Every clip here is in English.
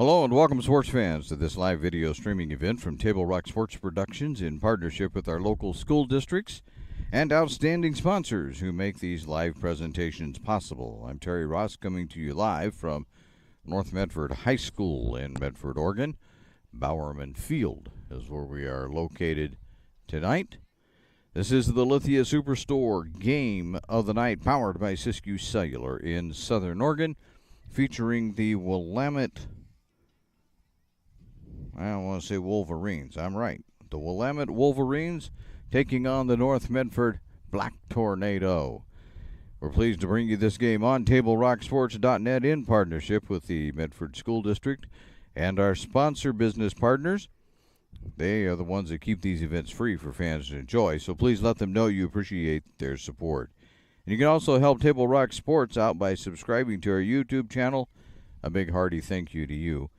Hello and welcome, sports fans, to this live video streaming event from Table Rock Sports Productions in partnership with our local school districts and outstanding sponsors who make these live presentations possible. I'm Terry Ross, coming to you live from North Medford High School in Medford, Oregon. Bowerman Field is where we are located tonight. This is the Lithia Superstore Game of the Night, powered by Siskiyou Cellular in Southern Oregon, featuring the Willamette, I don't want to say Wolverines. I'm right. The Willamette Wolverines taking on the North Medford Black Tornado. We're pleased to bring you this game on TableRockSports.net in partnership with the Medford School District and our sponsor business partners. They are the ones that keep these events free for fans to enjoy, so please let them know you appreciate their support. And you can also help Table Rock Sports out by subscribing to our YouTube channel. A big hearty thank you to you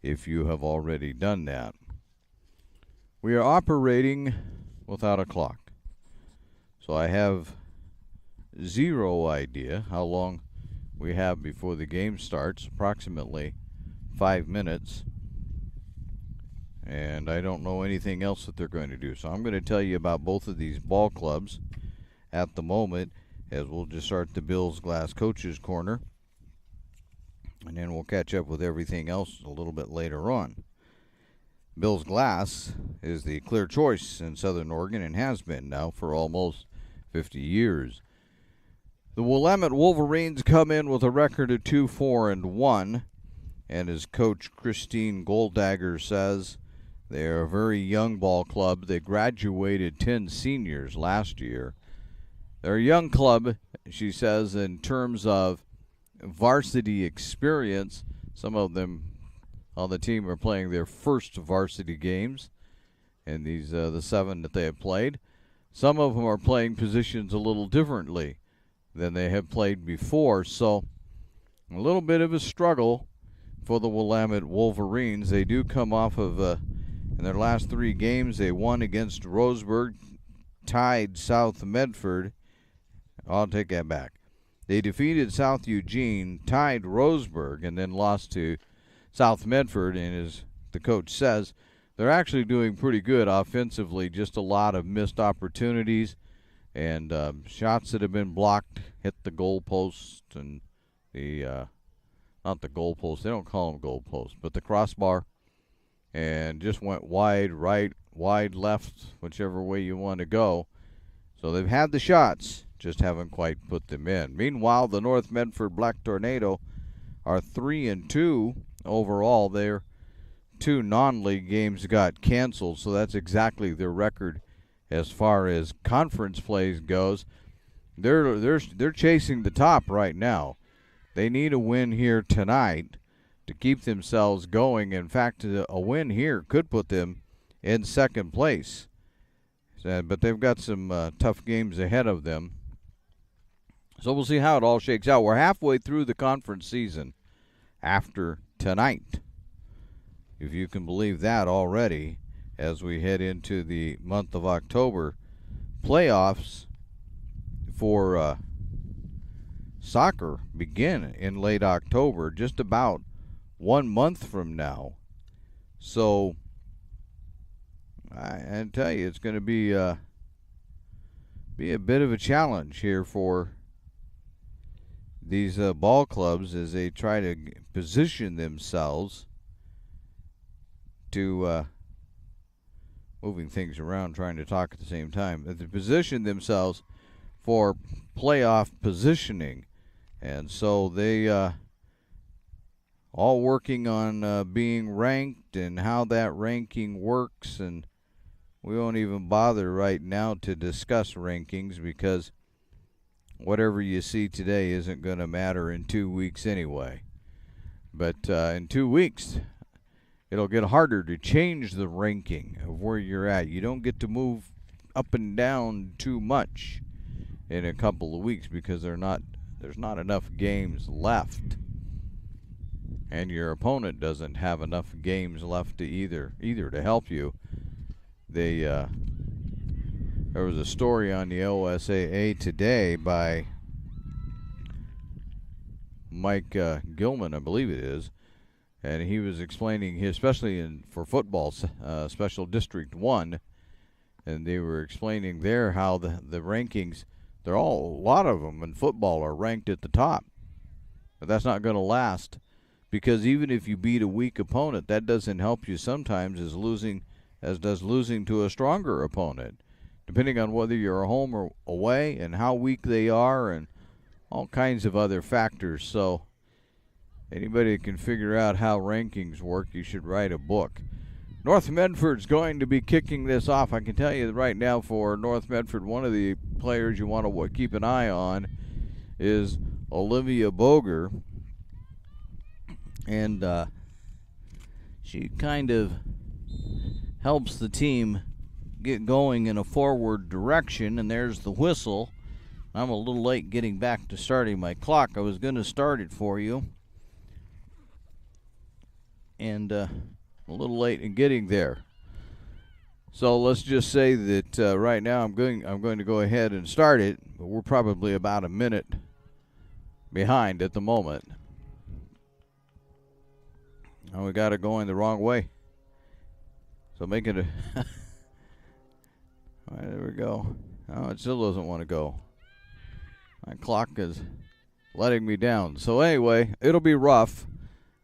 if you have already done that. We are operating without a clock, so I have zero idea how long we have before the game starts, approximately 5 minutes, and I don't know anything else that they're going to do. So I'm going to tell you about both of these ball clubs at the moment, as we'll just start the Bills Glass Coaches Corner, and then we'll catch up with everything else a little bit later on. Bills Glass is the clear choice in Southern Oregon and has been now for almost 50 years. The Willamette Wolverines come in with a record of 2-4-1, and as Coach Christine Goldagger says, they are a very young ball club. They graduated 10 seniors last year. They're a young club, she says, in terms of varsity experience. Some of them on the team are playing their first varsity games, and these the 7 that they have played. Some of them are playing positions a little differently than they have played before, so a little bit of a struggle for the Willamette Wolverines. They do come off of, in their last 3 games, they won against Roseburg, tied South Medford. I'll take that back. They defeated South Eugene, tied Roseburg, and then lost to South Medford. And as the coach says, they're actually doing pretty good offensively, just a lot of missed opportunities and shots that have been blocked, hit the goalpost and the, not the goalpost, they don't call them goalposts, but the crossbar, and just went wide right, wide left, whichever way you want to go. So they've had the shots, just haven't quite put them in. Meanwhile, the North Medford Black Tornado are 3-2 overall. Their 2 non-league games got canceled, so that's exactly their record as far as conference plays goes. They're chasing the top right now. They need a win here tonight to keep themselves going. In fact, a win here could put them in second place. But they've got some tough games ahead of them. So we'll see how it all shakes out. We're halfway through the conference season after tonight, if you can believe that already, as we head into the month of October. Playoffs for soccer begin in late October, just about 1 month from now. So I tell you, it's going to be a bit of a challenge here for these ball clubs as they try to position themselves to moving things around, trying to talk at the same time. They position themselves for playoff positioning, and so they all working on being ranked and how that ranking works. And we won't even bother right now to discuss rankings, because whatever you see today isn't going to matter in 2 weeks anyway. But in 2 weeks, it'll get harder to change the ranking of where you're at. You don't get to move up and down too much in a couple of weeks, because there's not enough games left. And your opponent doesn't have enough games left to either to help you. There was a story on the OSAA today by Mike Gilman, I believe it is, And he was explaining, especially for football, Special District 1, and they were explaining there how the rankings, a lot of them in football are ranked at the top. But that's not going to last, because even if you beat a weak opponent, that doesn't help you sometimes as does losing to a stronger opponent, depending on whether you're home or away and how weak they are and all kinds of other factors. So anybody that can figure out how rankings work, you should write a book. North Medford's going to be kicking this off. I can tell you right now for North Medford, one of the players you want to keep an eye on is Olivia Boger. And she kind of helps the team get going in a forward direction. And there's the whistle. I'm a little late getting back to starting my clock. I was going to start it for you. And a little late in getting there. So let's just say that right now I'm going to go ahead and start it, but we're probably about a minute behind at the moment. Oh, we got it going the wrong way. So make it a all right, there we go. Oh, it still doesn't want to go. My clock is letting me down. So anyway, it'll be rough.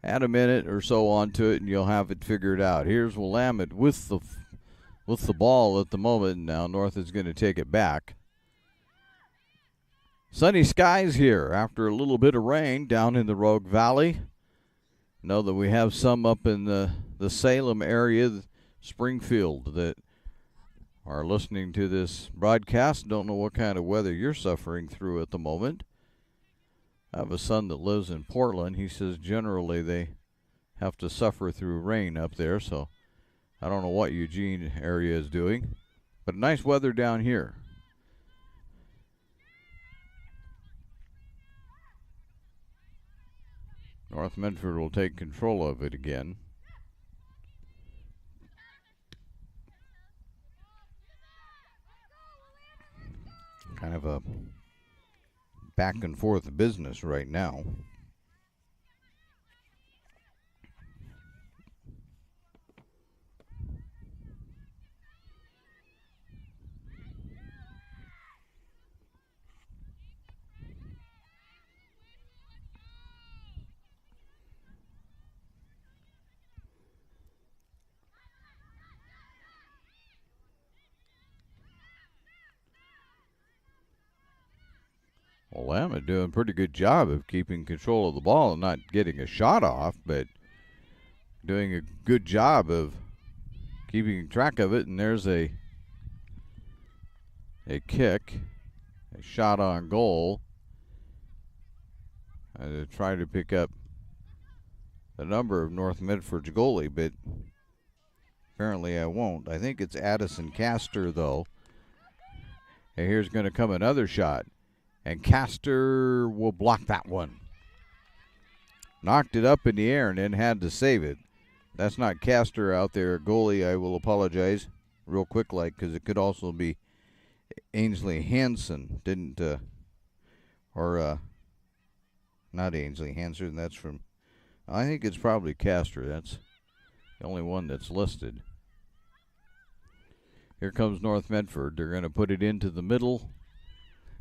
Add a minute or so onto it, and you'll have it figured out. Here's Willamette with the ball at the moment. Now North is going to take it back. Sunny skies here after a little bit of rain down in the Rogue Valley. Know that we have some up in the Salem area, Springfield, that are listening to this broadcast. Don't know what kind of weather you're suffering through at the moment. I have a son that lives in Portland. He says generally they have to suffer through rain up there, so I don't know what Eugene area is doing. But nice weather down here. North Medford will take control of it again. Kind of a back and forth business right now. Well, Willamette doing a pretty good job of keeping control of the ball and not getting a shot off, but doing a good job of keeping track of it. And there's a kick, a shot on goal. I try to pick up the number of North Medford's goalie, but apparently I won't. I think it's Addison Castor, though. And here's going to come another shot. And Castor will block that one. Knocked it up in the air and then had to save it. That's not Castor out there, goalie. I will apologize real quick, because it could also be Ainsley Hansen. Not Ainsley Hansen. That's from, I think it's probably Castor. That's the only one that's listed. Here comes North Medford. They're going to put it into the middle.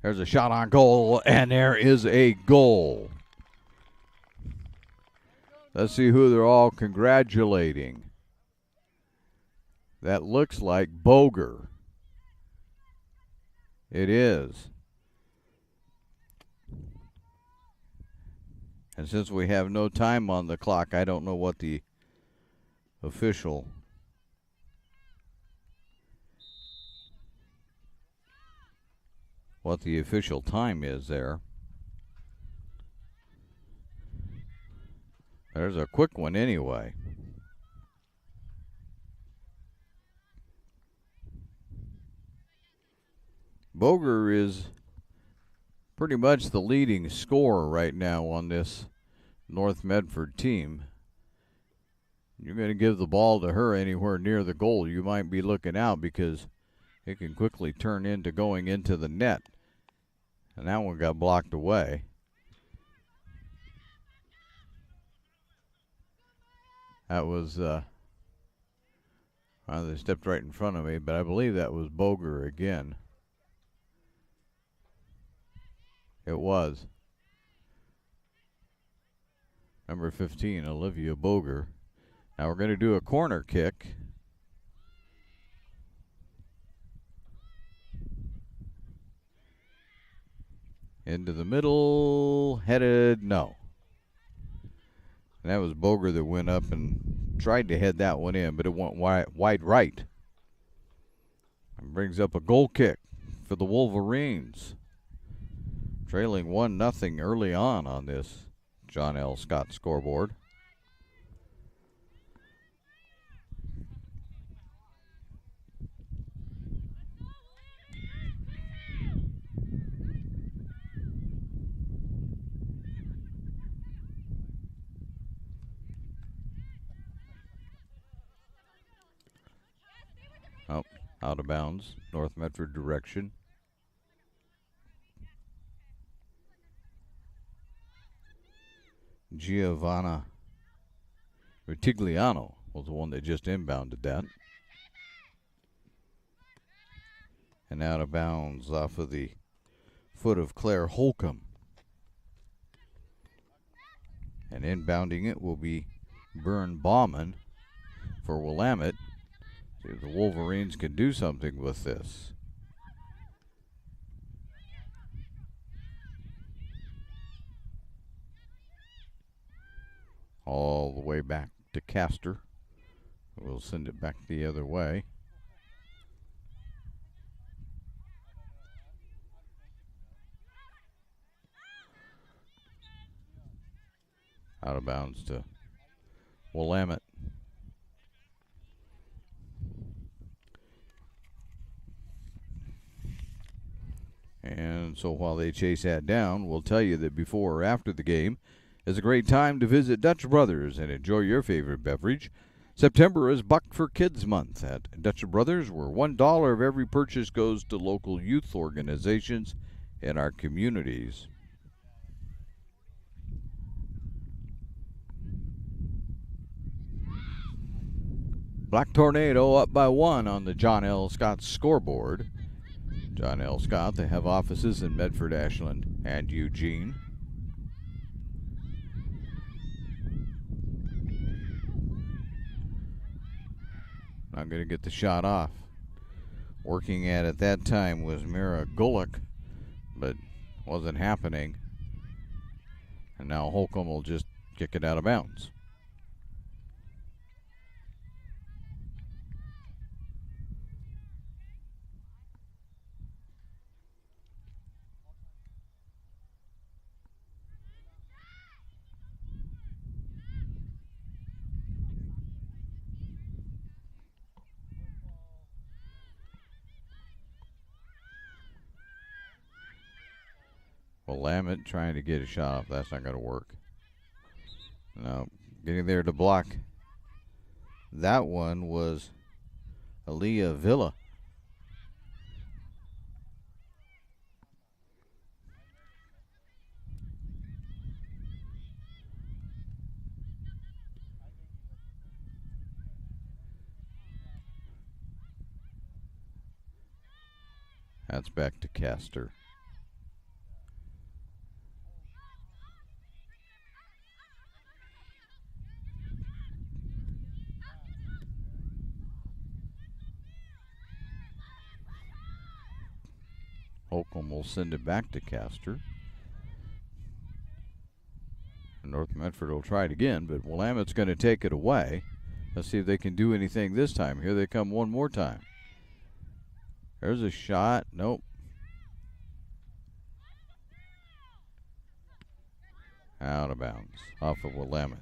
There's a shot on goal, and there is a goal. Let's see who they're all congratulating. That looks like Boger. It is. And since we have no time on the clock, I don't know what the official time is there. There's a quick one anyway. Boger is pretty much the leading scorer right now on this North Medford team. You're going to give the ball to her anywhere near the goal, you might be looking out, because it can quickly turn into going into the net. And that one got blocked away. That was, well, they stepped right in front of me, but I believe that was Boger again. It was. Number 15, Olivia Boger. Now we're going to do a corner kick. Into the middle, headed, no. And that was Boger that went up and tried to head that one in, but it went wide right. And brings up a goal kick for the Wolverines. Trailing 1-0 early on this John L. Scott scoreboard. Oh, out of bounds, North Medford direction. Giovanna Ritigliano was the one that just inbounded that. And out of bounds off of the foot of Claire Holcomb. And inbounding it will be Byrne Bauman for Willamette. See if the Wolverines can do something with this. All the way back to Castor. We'll send it back the other way. Out of bounds to Willamette. And so while they chase that down, we'll tell you that before or after the game is a great time to visit Dutch Brothers and enjoy your favorite beverage. September is Buck for Kids Month at Dutch Brothers, where $1 of every purchase goes to local youth organizations in our communities. Black Tornado up by 1 on the John L. Scott scoreboard. John L. Scott, they have offices in Medford, Ashland, and Eugene. Not going to get the shot off. Working at it that time was Mira Golick, but wasn't happening. And now Holcomb will just kick it out of bounds. Willamette trying to get a shot off. That's not going to work. No, getting there to block. That one was Aaliyah Villa. That's back to Castor. Holcomb will send it back to Castor. And North Medford will try it again, but Willamette's going to take it away. Let's see if they can do anything this time. Here they come one more time. There's a shot. Nope. Out of bounds. Off of Willamette.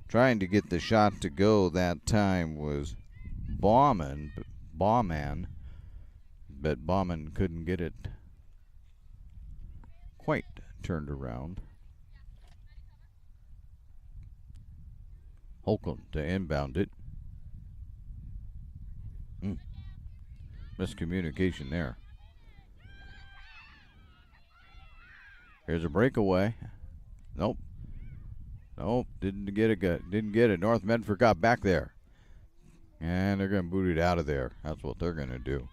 Trying to get the shot to go that time was Bauman, but Bauman couldn't get it quite turned around. Holcomb to inbound it. Miscommunication there. Here's a breakaway. Nope. Nope, didn't get it. Didn't get it. North Medford got back there, and they're going to boot it out of there. That's what they're going to do.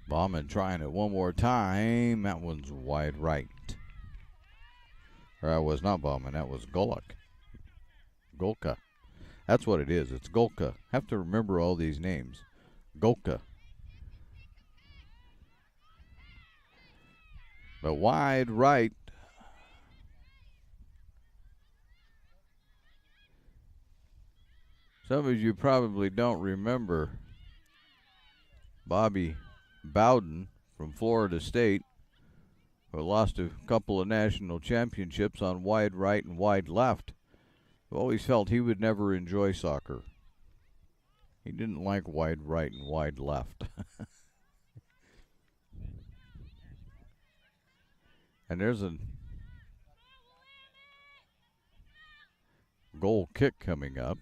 Bauman trying it one more time. That one's wide right. Or that was not Bauman. That was Golka. That's what it is. It's Golka. Have to remember all these names. Golka. But wide right. Some of you probably don't remember Bobby Bowden from Florida State, who lost a couple of national championships on wide right and wide left. I've always felt he would never enjoy soccer. He didn't like wide right and wide left. And there's a goal kick coming up.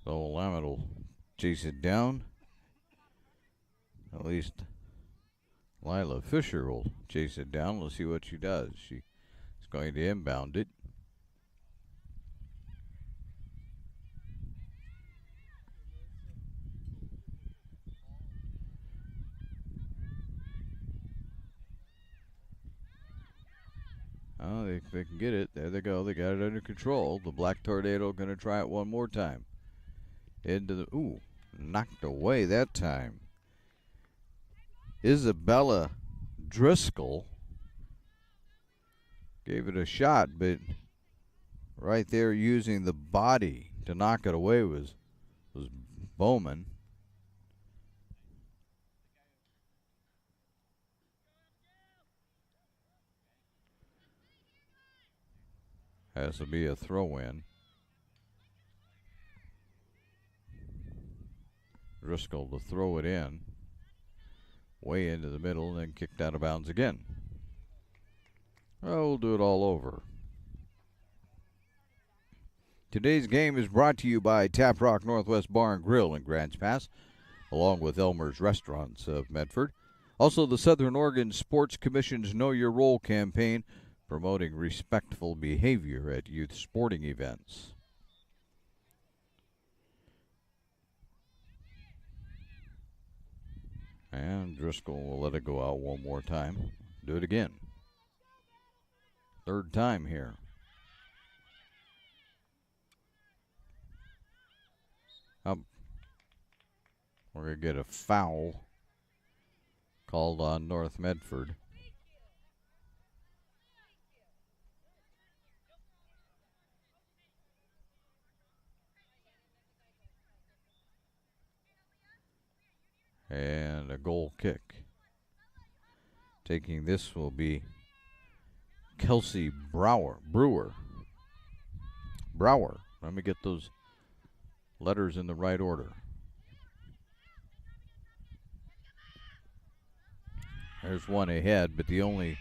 So Willamette will chase it down. At least Lila Fisher will chase it down. Let's see what she does. She's going to inbound it. Oh, they can get it. There they go. They got it under control. The Black Tornado going to try it one more time. Into the... Ooh, knocked away that time. Isabella Driscoll gave it a shot, but right there using the body to knock it away was Bowman. Has to be a throw-in. Driscoll to throw it in. Way into the middle and then kicked out of bounds again. Oh, we'll do it all over. Today's game is brought to you by Tap Rock Northwest Bar and Grill in Grants Pass, along with Elmer's Restaurants of Medford. Also, the Southern Oregon Sports Commission's Know Your Role campaign, promoting respectful behavior at youth sporting events. And Driscoll will let it go out one more time. Do it again. Third time here. Up. We're going to get a foul called on North Medford. And a goal kick. Taking this will be Kelsey Brewer. Let me get those letters in the right order. There's one ahead, but the only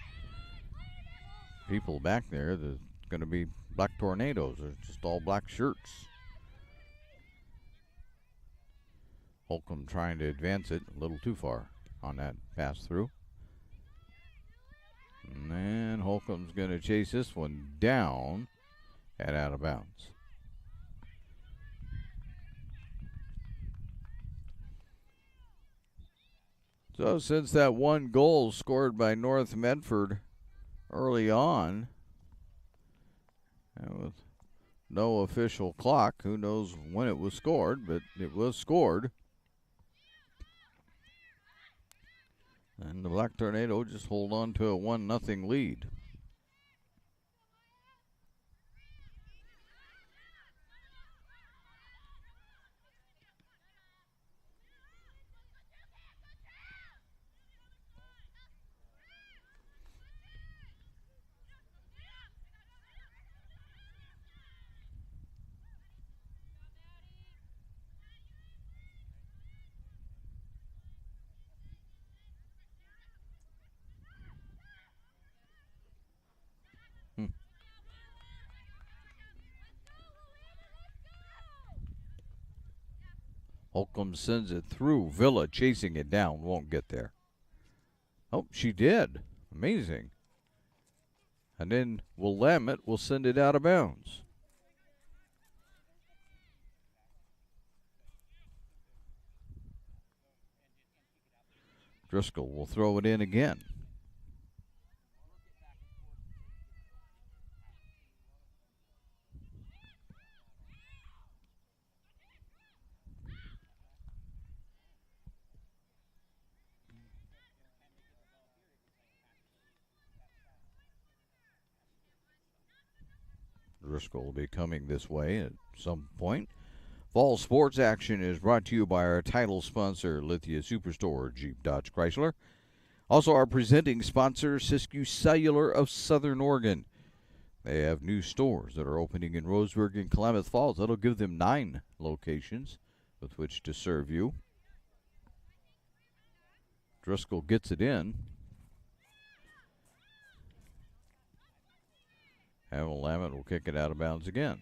people back there that's going to be Black Tornadoes. They're just all black shirts. Holcomb trying to advance it a little too far on that pass through. And then Holcomb's going to chase this one down and out of bounds. So since that one goal scored by North Medford early on, and with no official clock, who knows when it was scored, but it was scored. And the Black Tornado just hold on to a 1-0 lead. Holcomb sends it through. Villa chasing it down. Won't get there. Oh, she did. Amazing. And then Willamette will send it out of bounds. Driscoll will throw it in again. Driscoll will be coming this way at some point. Fall sports action is brought to you by our title sponsor, Lithia Superstore, Jeep Dodge Chrysler. Also our presenting sponsor, Siskiyou Cellular of Southern Oregon. They have new stores that are opening in Roseburg and Klamath Falls. That'll give them 9 locations with which to serve you. Driscoll gets it in. And Willamette will kick it out of bounds again.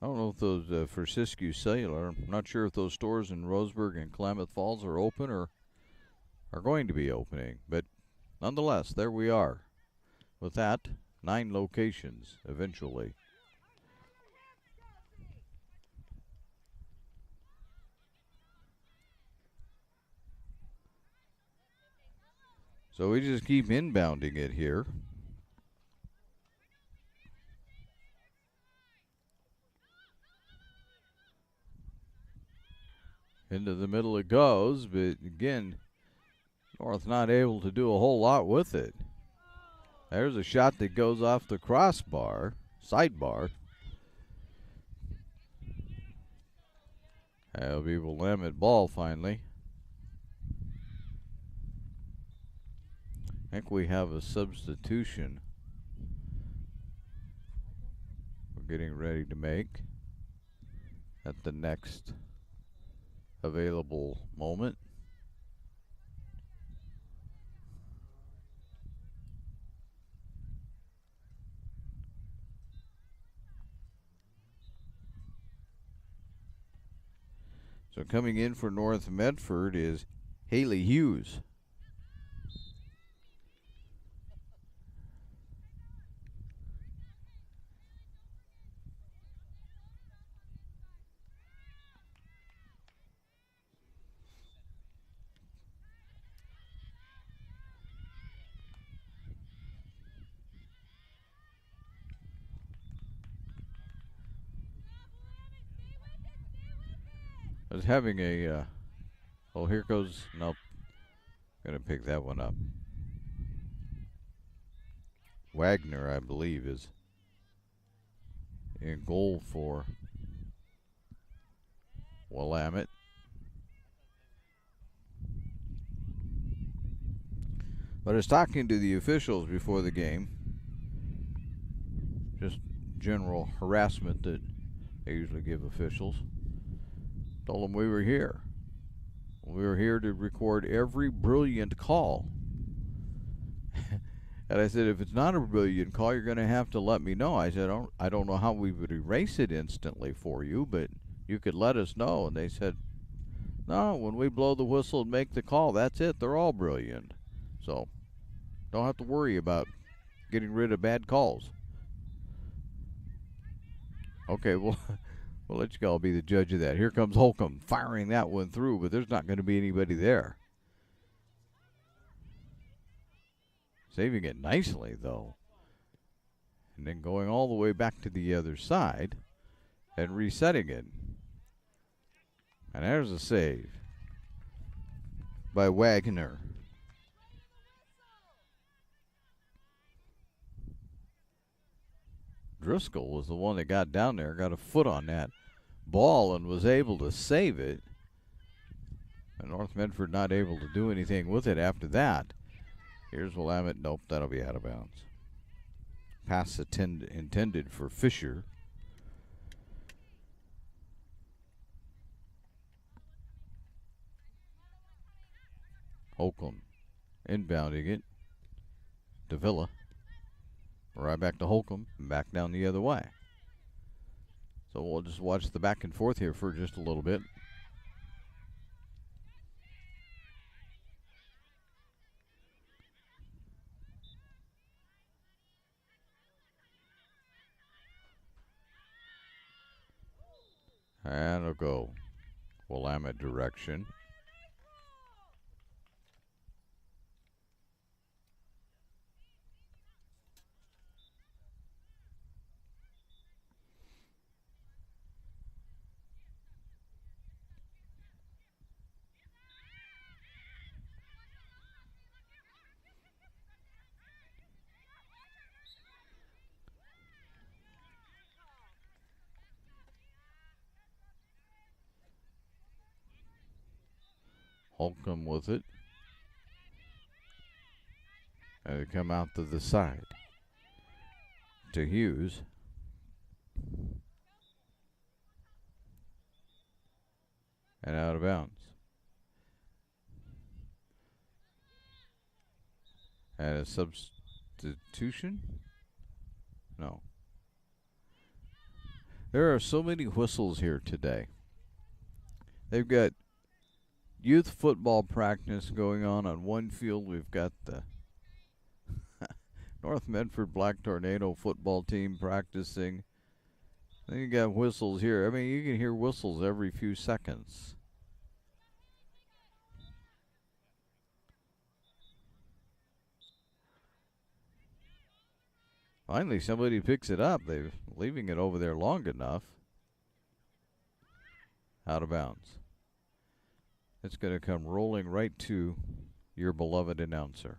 I don't know if those, for Siskiyou Cellular, I'm not sure if those stores in Roseburg and Klamath Falls are open or are going to be opening. But nonetheless, there we are. With that, 9 locations eventually. So we just keep inbounding it here. Into the middle it goes, but again, North not able to do a whole lot with it. There's a shot that goes off the crossbar, sidebar. That'll be Willamette ball finally. I think we have a substitution we're getting ready to make at the next available moment. So coming in for North Medford is Haley Hughes. I was having a, oh, here goes, nope, gonna pick that one up. Wagner, I believe, is in goal for Willamette. But I was talking to the officials before the game, just general harassment that they usually give officials. Told them we were here. We were here to record every brilliant call. And I said, if it's not a brilliant call, you're going to have to let me know. I said, I don't know how we would erase it instantly for you, but you could let us know. And they said, no, when we blow the whistle and make the call, that's it. They're all brilliant. So don't have to worry about getting rid of bad calls. Okay, well, we'll let you all be the judge of that. Here comes Holcomb firing that one through, but there's not going to be anybody there. Saving it nicely, though. And then going all the way back to the other side and resetting it. And there's a save by Wagner. Driscoll was the one that got down there, got a foot on that ball and was able to save it. And North Medford not able to do anything with it after that. Here's Willamette. Nope, that'll be out of bounds. Pass intended for Fisher. Holcomb inbounding it to Villa. Right back to Holcomb, and back down the other way. So we'll just watch the back and forth here for just a little bit. And it'll go Willamette direction. Holcomb with it. And it come out to the side to Hughes. And out of bounds. And a substitution? No. There are so many whistles here today. They've got youth football practice going on one field. We've got the North Medford Black Tornado football team practicing. Then you got whistles here. I mean, you can hear whistles every few seconds. Finally, somebody picks it up. They're leaving it over there long enough. Out of bounds. It's going to come rolling right to your beloved announcer.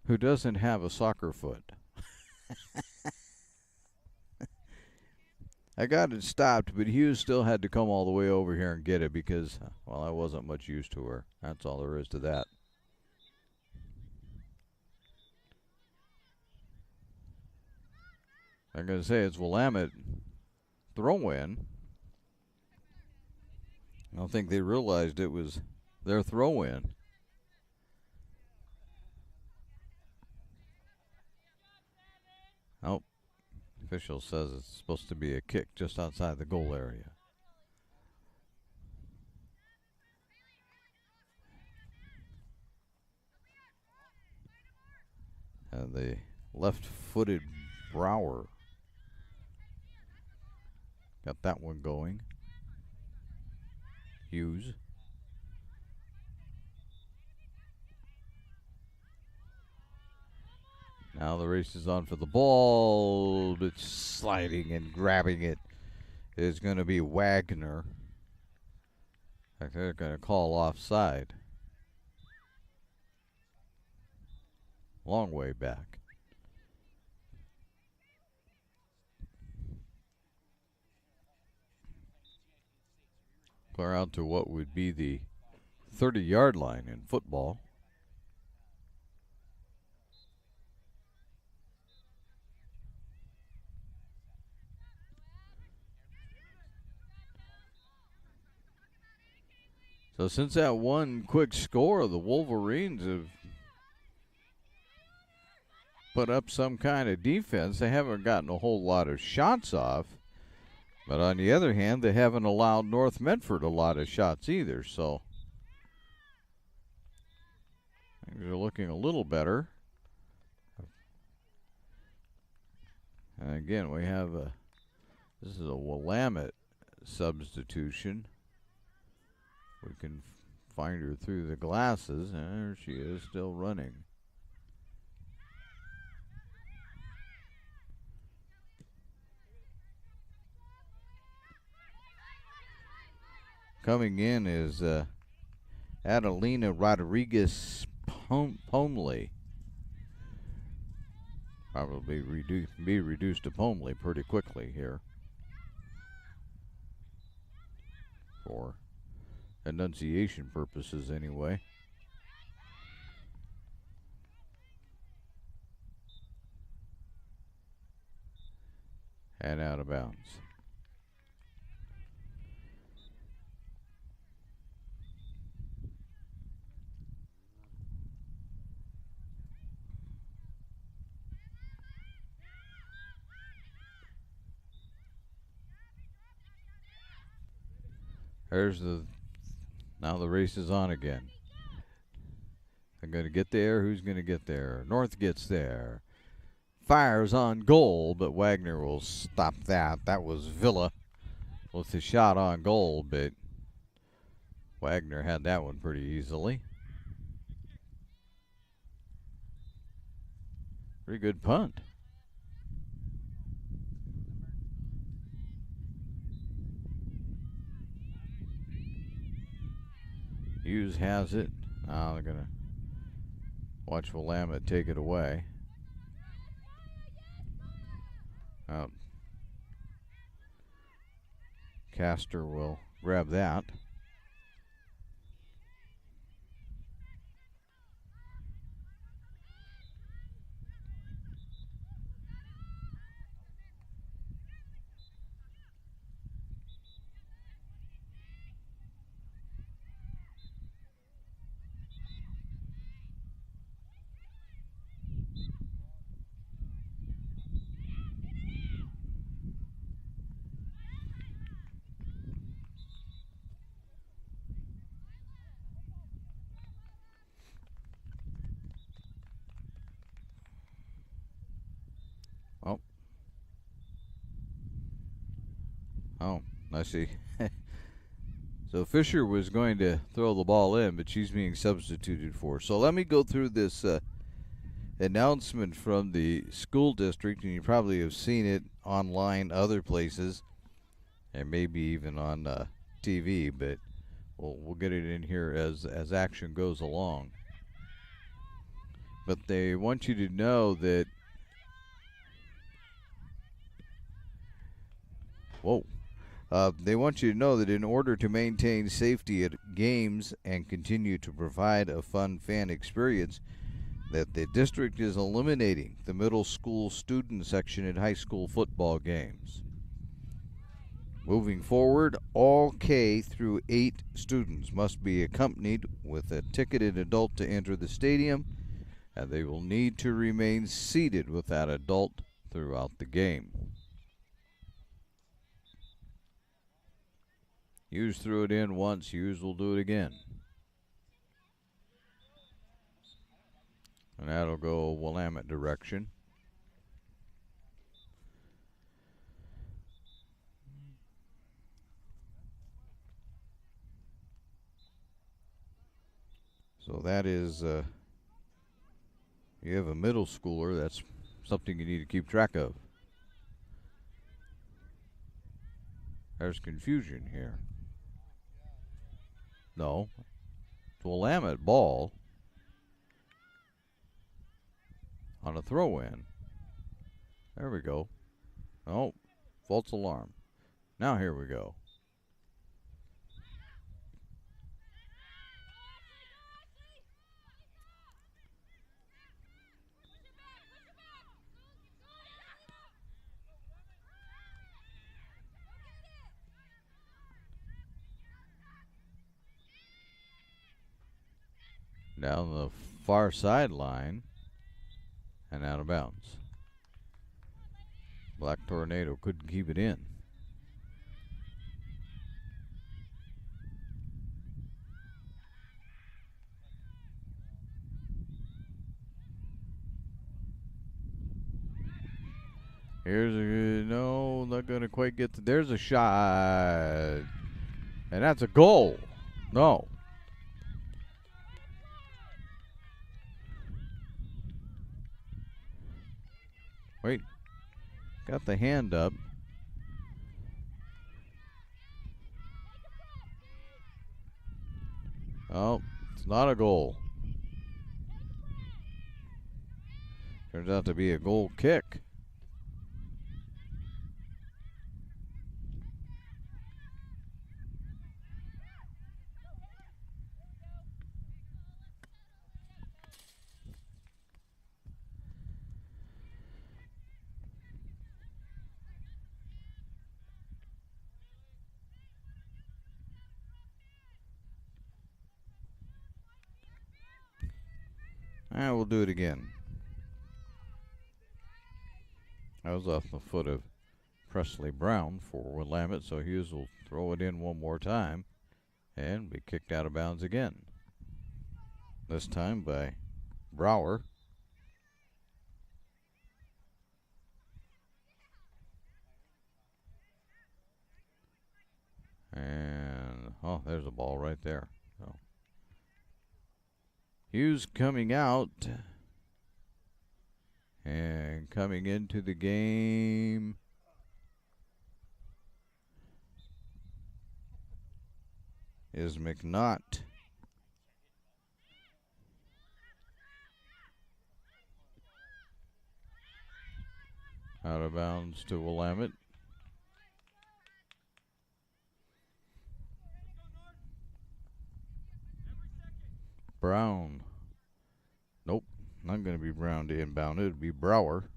Who doesn't have a soccer foot. I got it stopped, but Hughes still had to come all the way over here and get it because, well, I wasn't much use to her. That's all there is to that. I'm going to say it's Willamette throw-in. I don't think they realized it was their throw-in. Oh, official says it's supposed to be a kick just outside the goal area. And the left-footed Brower got that one going. Hughes. Now the race is on for the ball, but sliding and grabbing it is going to be Wagner. In fact, they're going to call offside. Long way back. Clear out to what would be the 30-yard line in football. So since that one quick score, the Wolverines have put up some kind of defense. They haven't gotten a whole lot of shots off. But on the other hand, they haven't allowed North Medford a lot of shots either. So things are looking a little better. And again, we have this is a Willamette substitution. We can find her through the glasses. There she is, still running. Coming in is Adelina Rodriguez Pomley. Probably be reduced to Pomley pretty quickly here. For enunciation purposes anyway. And out of bounds. Now the race is on again. They're going to get there. Who's going to get there? North gets there. Fires on goal, but Wagner will stop that. That was Villa with the shot on goal, but Wagner had that one pretty easily. Pretty good punt. Hughes has it. Now they're going to watch Willamette take it away. Castor will grab that. Oh, I see. So Fisher was going to throw the ball in, but she's being substituted for. So let me go through this announcement from the school district, and you probably have seen it online other places, and maybe even on TV, but we'll get it in here as action goes along. But they want you to know that they want you to know that in order to maintain safety at games and continue to provide a fun fan experience, that the district is eliminating the middle school student section at high school football games. Moving forward, all K through 8 students must be accompanied with a ticketed adult to enter the stadium, and they will need to remain seated with that adult throughout the game. Hughes threw it in once. Hughes will do it again. And that'll go Willamette direction. So that is, you have a middle schooler, that's something you need to keep track of. There's confusion here. No. It's Willamette ball on a throw-in. There we go. Oh, false alarm. Now here we go. Down the far sideline and out of bounds. Black Tornado couldn't keep it in. Here's a, no, not going to quite get to, there's a shot. And that's a goal. No. Wait, got the hand up. Oh, it's not a goal. Turns out to be a goal kick. We'll do it again. That was off the foot of Presley Brown for Willamette, so Hughes will throw it in one more time. And be kicked out of bounds again. This time by Brower. And, oh, there's a ball right there. So Hughes coming out. And coming into the game is McNaught. Out of bounds to Willamette. Brown. Nope, not going to be Brown to inbound. It would be Brower.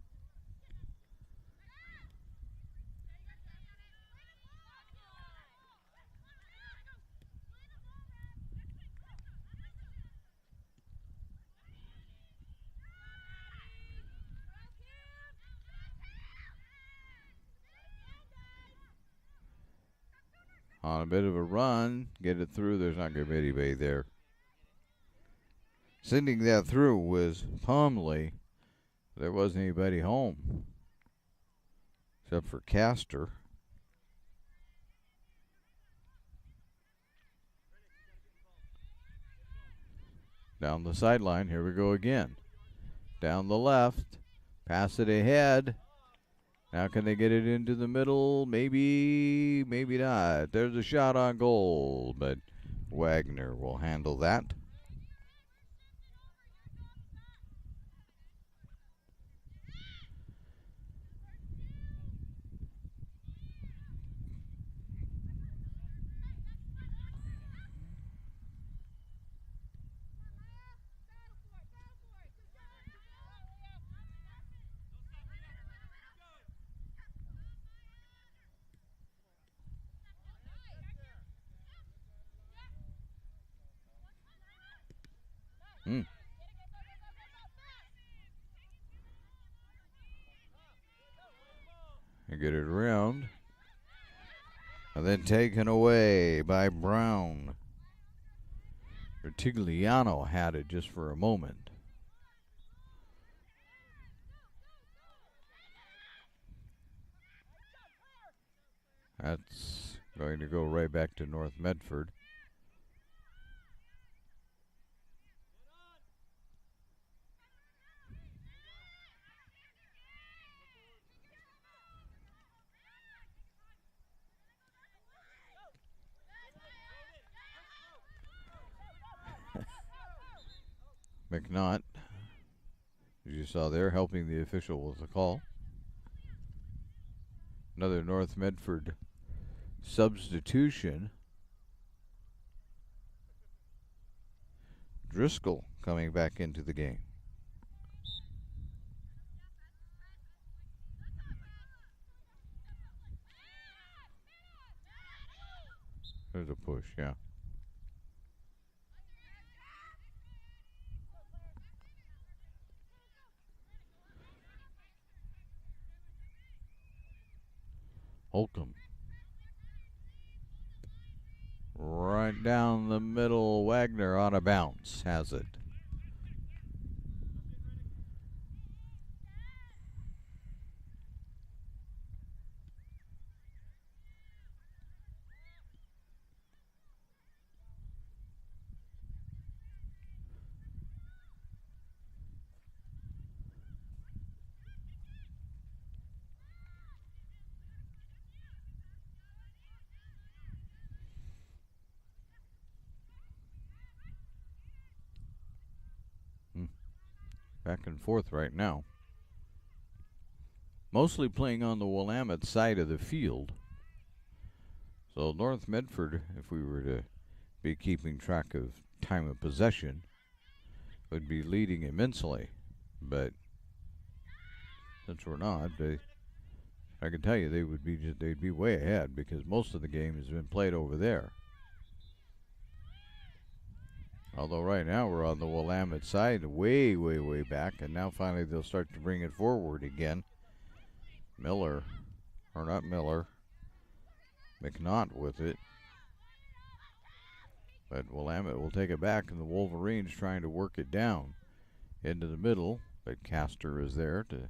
On a bit of a run, get it through. There's not going to be anybody there. Sending that through was Pomley. There wasn't anybody home except for Castor. Down the sideline. Here we go again. Down the left. Pass it ahead. Now can they get it into the middle? Maybe, maybe not. There's a shot on goal, but Wagner will handle that. And get it around. And then taken away by Brown. Bertigliano had it just for a moment. That's going to go right back to North Medford. McNaught, as you saw there, helping the official with the call. Another North Medford substitution. Driscoll coming back into the game. There's a push, yeah. Holcomb. Right down the middle. Wagner on a bounce has it. Back and forth right now. Mostly playing on the Willamette side of the field. So North Medford, if we were to be keeping track of time of possession, would be leading immensely. But since we're not, I can tell you they'd be way ahead because most of the game has been played over there. Although right now we're on the Willamette side, way, way, way back, and now finally they'll start to bring it forward again. McNaught with it. But Willamette will take it back, and the Wolverines trying to work it down into the middle. But Castor is there to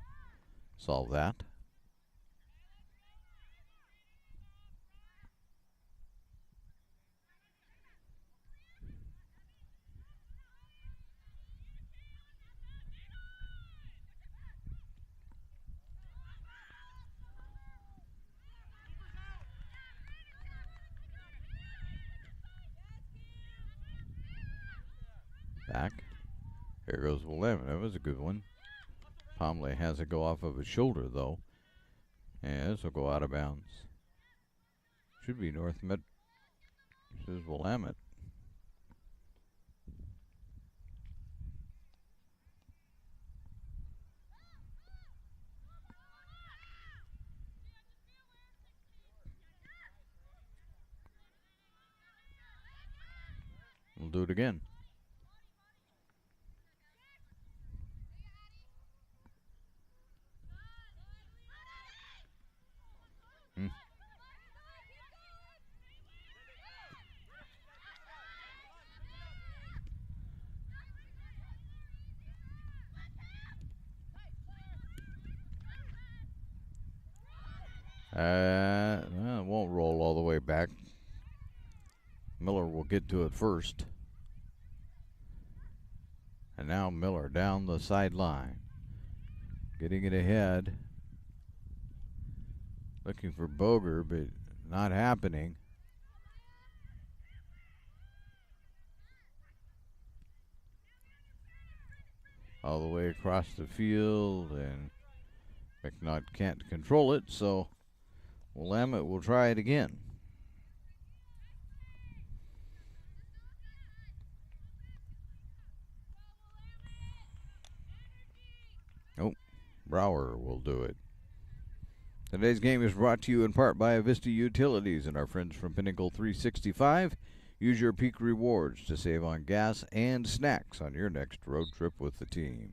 solve that. Back. Here goes Willamette. That was a good one. Pomley has it go off of his shoulder, though. And this will go out of bounds. Should be North Med. This is Willamette. We'll do it again. It won't roll all the way back. Miller will get to it first. And now Miller down the sideline. Getting it ahead. Looking for Boger, but not happening. All the way across the field, and McNutt can't control it, so Willamette will try it again. Nope, Brower will do it. Today's game is brought to you in part by Avista Utilities and our friends from Pinnacle 365. Use your Peak Rewards to save on gas and snacks on your next road trip with the team.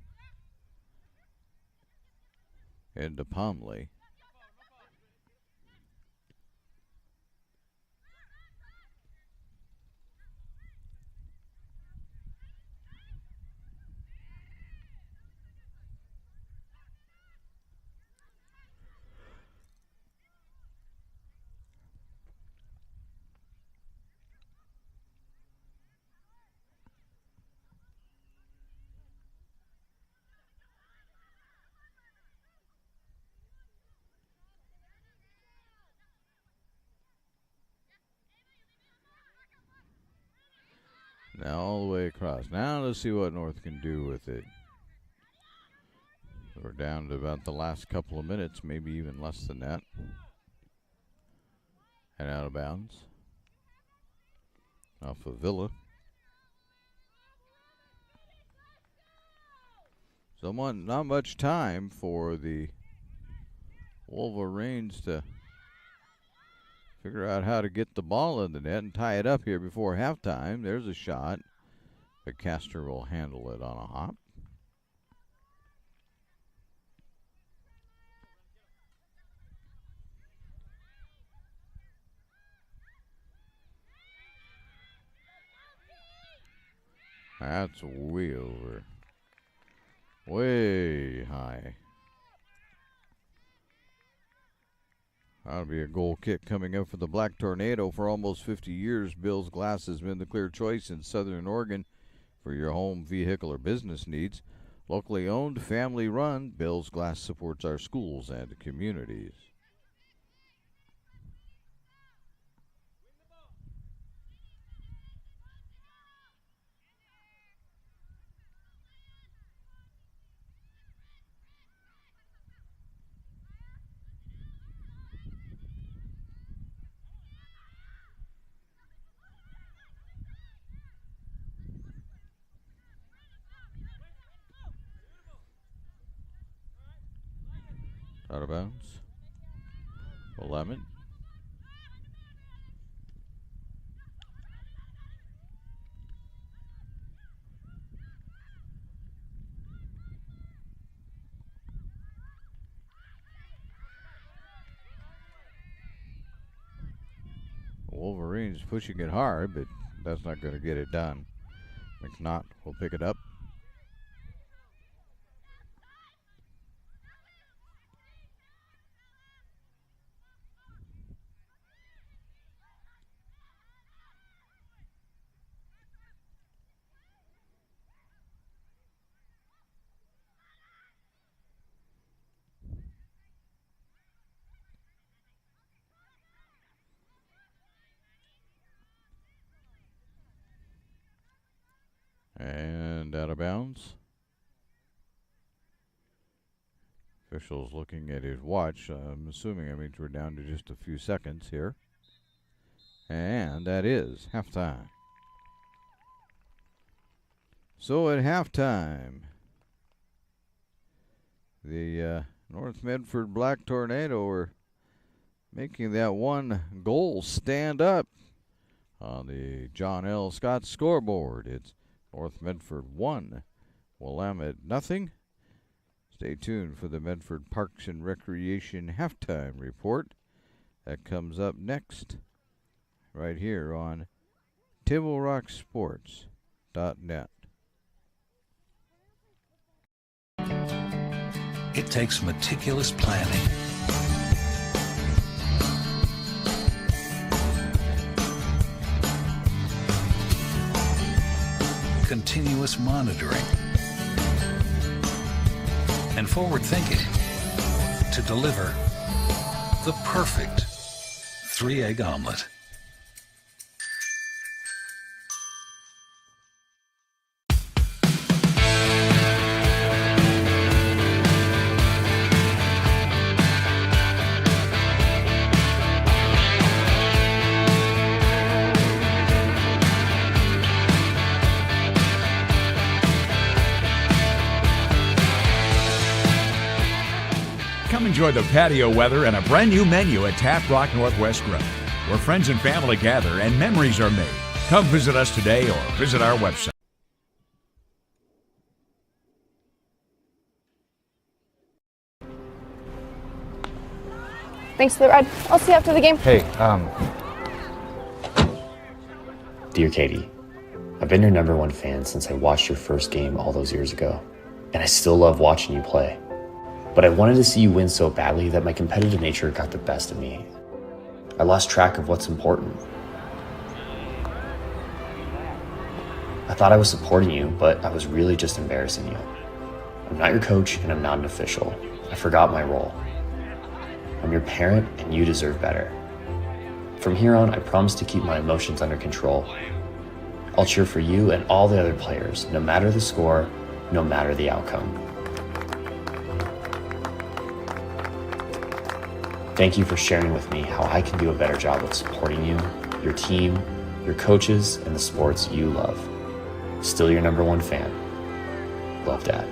Into Pomley. Now all the way across. Now let's see what North can do with it. We're down to about the last couple of minutes, maybe even less than that. And out of bounds. Off of Villa. Not much time for the Wolverines to figure out how to get the ball in the net and tie it up here before halftime. There's a shot, but Castor will handle it on a hop. That's way over. Way high. That'll be a goal kick coming up for the Black Tornado. For almost 50 years, Bill's Glass has been the clear choice in Southern Oregon for your home, vehicle, or business needs. Locally owned, family run, Bill's Glass supports our schools and communities. Out of bounds. Willamette. Wolverines pushing it hard, but that's not going to get it done. McNaught will pick it up. And out of bounds. Official's looking at his watch. I'm assuming that means we're down to just a few seconds here. And that is halftime. So at halftime, the North Medford Black Tornado are making that one goal stand up on the John L. Scott scoreboard. It's North Medford 1, Willamette nothing. Stay tuned for the Medford Parks and Recreation halftime report. That comes up next, right here on TableRockSports.net. It takes meticulous planning, continuous monitoring, and forward thinking to deliver the perfect 3-egg omelet. Come enjoy the patio weather and a brand new menu at Tap Rock Northwest Grill, where friends and family gather and memories are made. Come visit us today or visit our website. Thanks for the ride. I'll see you after the game. Hey, Dear Katie, I've been your #1 fan since I watched your first game all those years ago, and I still love watching you play. But I wanted to see you win so badly that my competitive nature got the best of me. I lost track of what's important. I thought I was supporting you, but I was really just embarrassing you. I'm not your coach, and I'm not an official. I forgot my role. I'm your parent, and you deserve better. From here on, I promise to keep my emotions under control. I'll cheer for you and all the other players, no matter the score, no matter the outcome. Thank you for sharing with me how I can do a better job of supporting you, your team, your coaches, and the sports you love. Still your #1 fan. Love, Dad.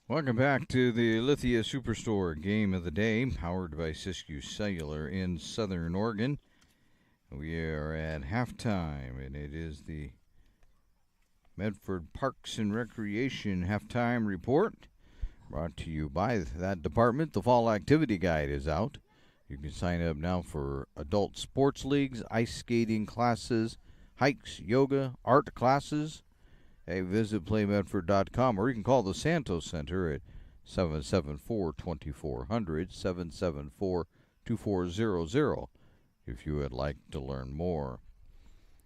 Welcome back to the Lithia Superstore Game of the Day, powered by Siskiyou Cellular in Southern Oregon. We are at halftime, and it is the Medford Parks and Recreation halftime report, brought to you by that department. The fall activity guide is out. You can sign up now for adult sports leagues, ice skating classes, hikes, yoga, art classes. Hey, visit playmedford.com, or you can call the Santos Center at 774-2400, 774-2400, if you would like to learn more.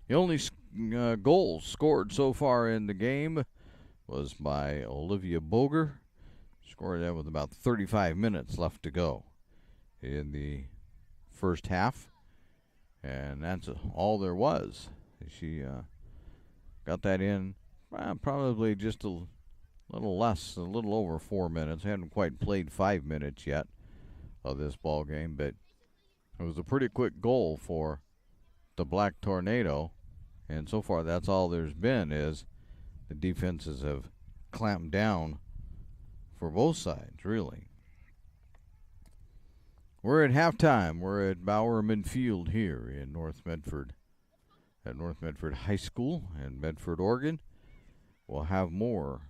The only goal scored so far in the game was by Olivia Boger. Scored that with about 35 minutes left to go in the first half. And that's all there was. She got that in probably just a little less, a little over 4 minutes. Hadn't quite played 5 minutes yet of this ball game, but it was a pretty quick goal for the Black Tornado. And so far, that's all there's been, is the defenses have clamped down for both sides, really. We're at halftime. We're at Bowerman Field here in North Medford, at North Medford High School in Medford, Oregon. We'll have more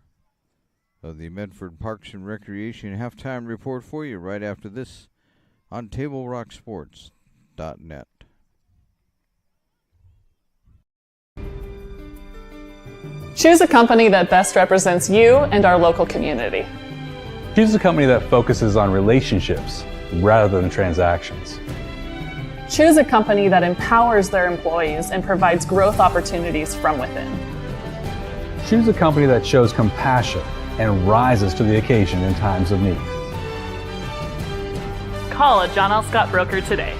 of the Medford Parks and Recreation halftime report for you right after this on Table Rock Sports. Willamette.net. Choose a company that best represents you and our local community. Choose a company that focuses on relationships rather than transactions. Choose a company that empowers their employees and provides growth opportunities from within. Choose a company that shows compassion and rises to the occasion in times of need. Call a John L. Scott broker today.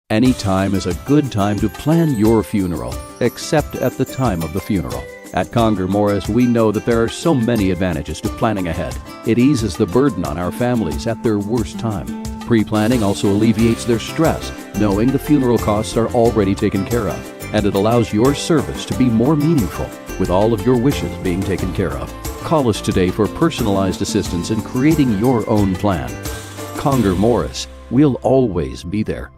Any time is a good time to plan your funeral, except at the time of the funeral. At Conger Morris, we know that there are so many advantages to planning ahead. It eases the burden on our families at their worst time. Pre-planning also alleviates their stress, knowing the funeral costs are already taken care of. And it allows your service to be more meaningful, with all of your wishes being taken care of. Call us today for personalized assistance in creating your own plan. Conger Morris, we'll always be there.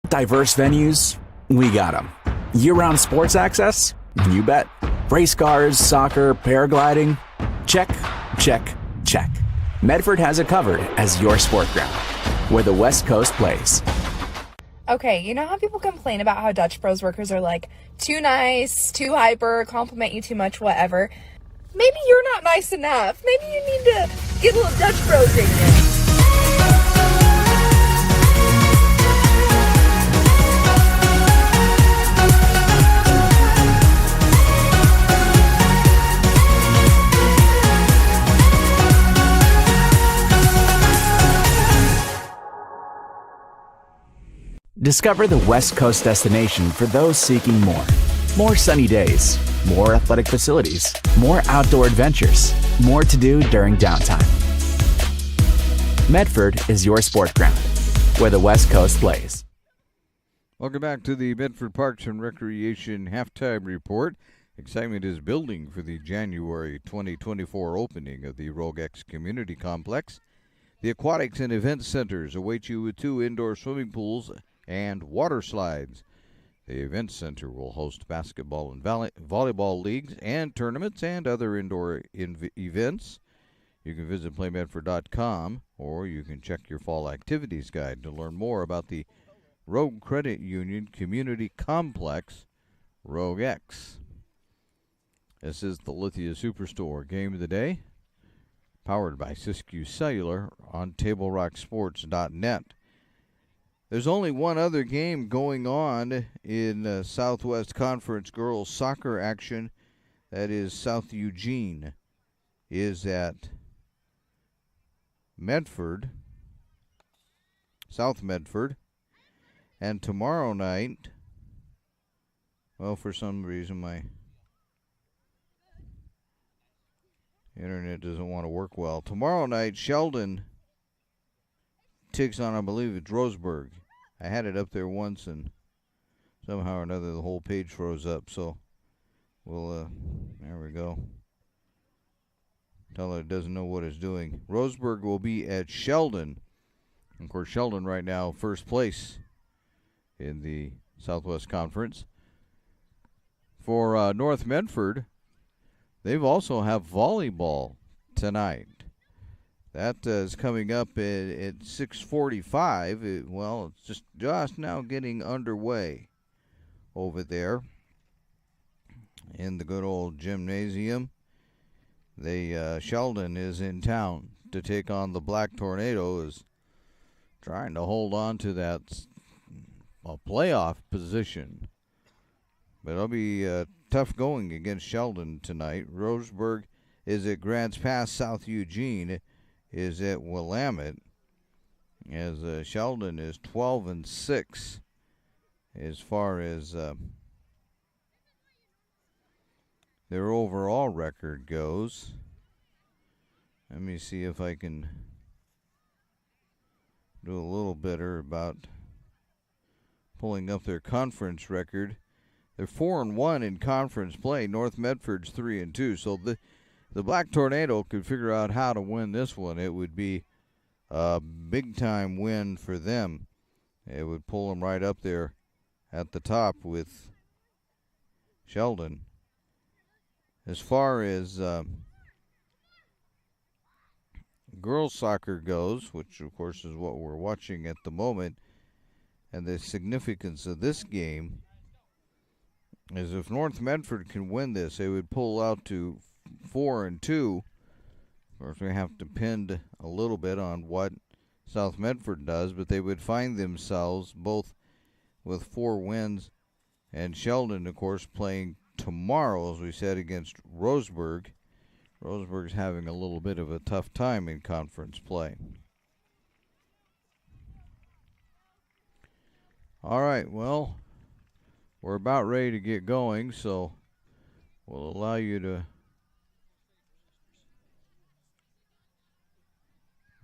Diverse venues, we got them. Year-round sports access? You bet. Race cars, soccer, paragliding? Check, check, check. Medford has it covered as your sport ground, where the West Coast plays. Okay, you know how people complain about how Dutch Bros workers are like too nice, too hyper, compliment you too much, whatever? Maybe you're not nice enough. Maybe you need to get a little Dutch Bros in you. Discover the West Coast destination for those seeking more. More sunny days, more athletic facilities, more outdoor adventures, more to do during downtime. Medford is your sport ground, where the West Coast plays. Welcome back to the Medford Parks and Recreation Halftime Report. Excitement is building for the January 2024 opening of the Rogue X Community Complex. The Aquatics and Event Centers await you with 2 indoor swimming pools and water slides. The Event Center will host basketball and volleyball leagues and tournaments and other indoor events. You can visit playmedford.com, or you can check your fall activities guide to learn more about the Rogue Credit Union Community Complex, Rogue X. This is the Lithia Superstore Game of the Day, powered by Siskiyou Cellular on TableRockSports.net. There's only one other game going on in Southwest Conference girls soccer action. That is South Eugene is at Medford, South Medford. And tomorrow night, well, for some reason my internet doesn't want to work well. Tomorrow night, Sheldon takes on, I believe it's Roseburg. I had it up there once, and somehow or another the whole page froze up. So we'll, there we go. Tell it doesn't know what it's doing. Roseburg will be at Sheldon. Of course, Sheldon right now first place in the Southwest Conference. For North Medford, they've also have volleyball tonight. That is coming up at 6:45. Well, it's just now getting underway over there in the good old gymnasium. Sheldon is in town to take on the Black Tornado, is trying to hold on to that playoff position. But it'll be tough going against Sheldon tonight. Roseburg is at Grants Pass. South Eugene is at Willamette, as Sheldon is 12-6 as far as their overall record goes. Let me see if I can do a little better about pulling up their conference record. They're 4-1 in conference play. North Medford's 3-2. So the Black Tornado could figure out how to win this one. It would be a big-time win for them. It would pull them right up there at the top with Sheldon. As far as girls soccer goes, which of course is what we're watching at the moment, and the significance of this game is if North Medford can win this, they would pull out to 4-2. Of course, we have to depend a little bit on what South Medford does, but they would find themselves both with 4 wins, and Sheldon, of course, playing tomorrow, as we said, against Roseburg. Roseburg's having a little bit of a tough time in conference play. All right, well, we're about ready to get going, so we'll allow you to...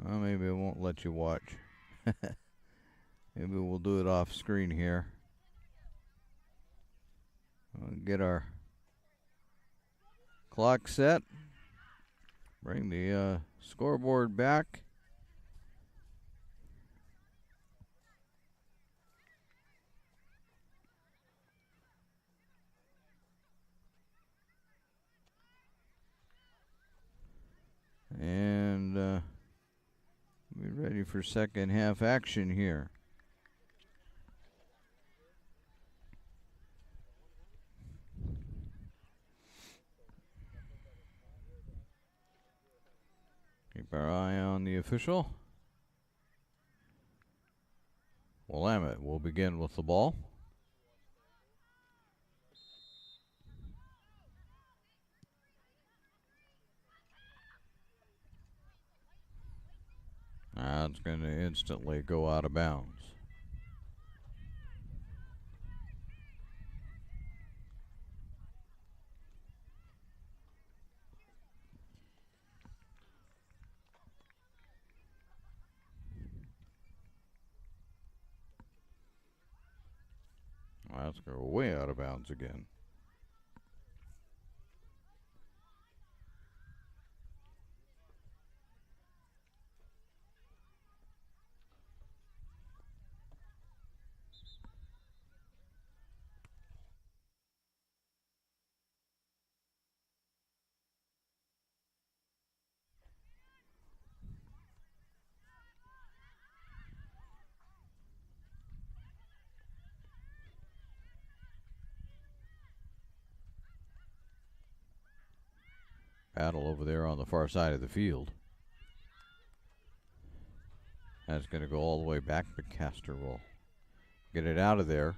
Well, maybe I won't let you watch. Maybe we'll do it off screen here. We'll get our clock set. Bring the scoreboard back. And be ready for second half action here. Keep our eye on the official. Willamette will begin with the ball. That's going to instantly go out of bounds. That's going to go way out of bounds again. Battle over there on the far side of the field. That's going to go all the way back, but Castor will get it out of there.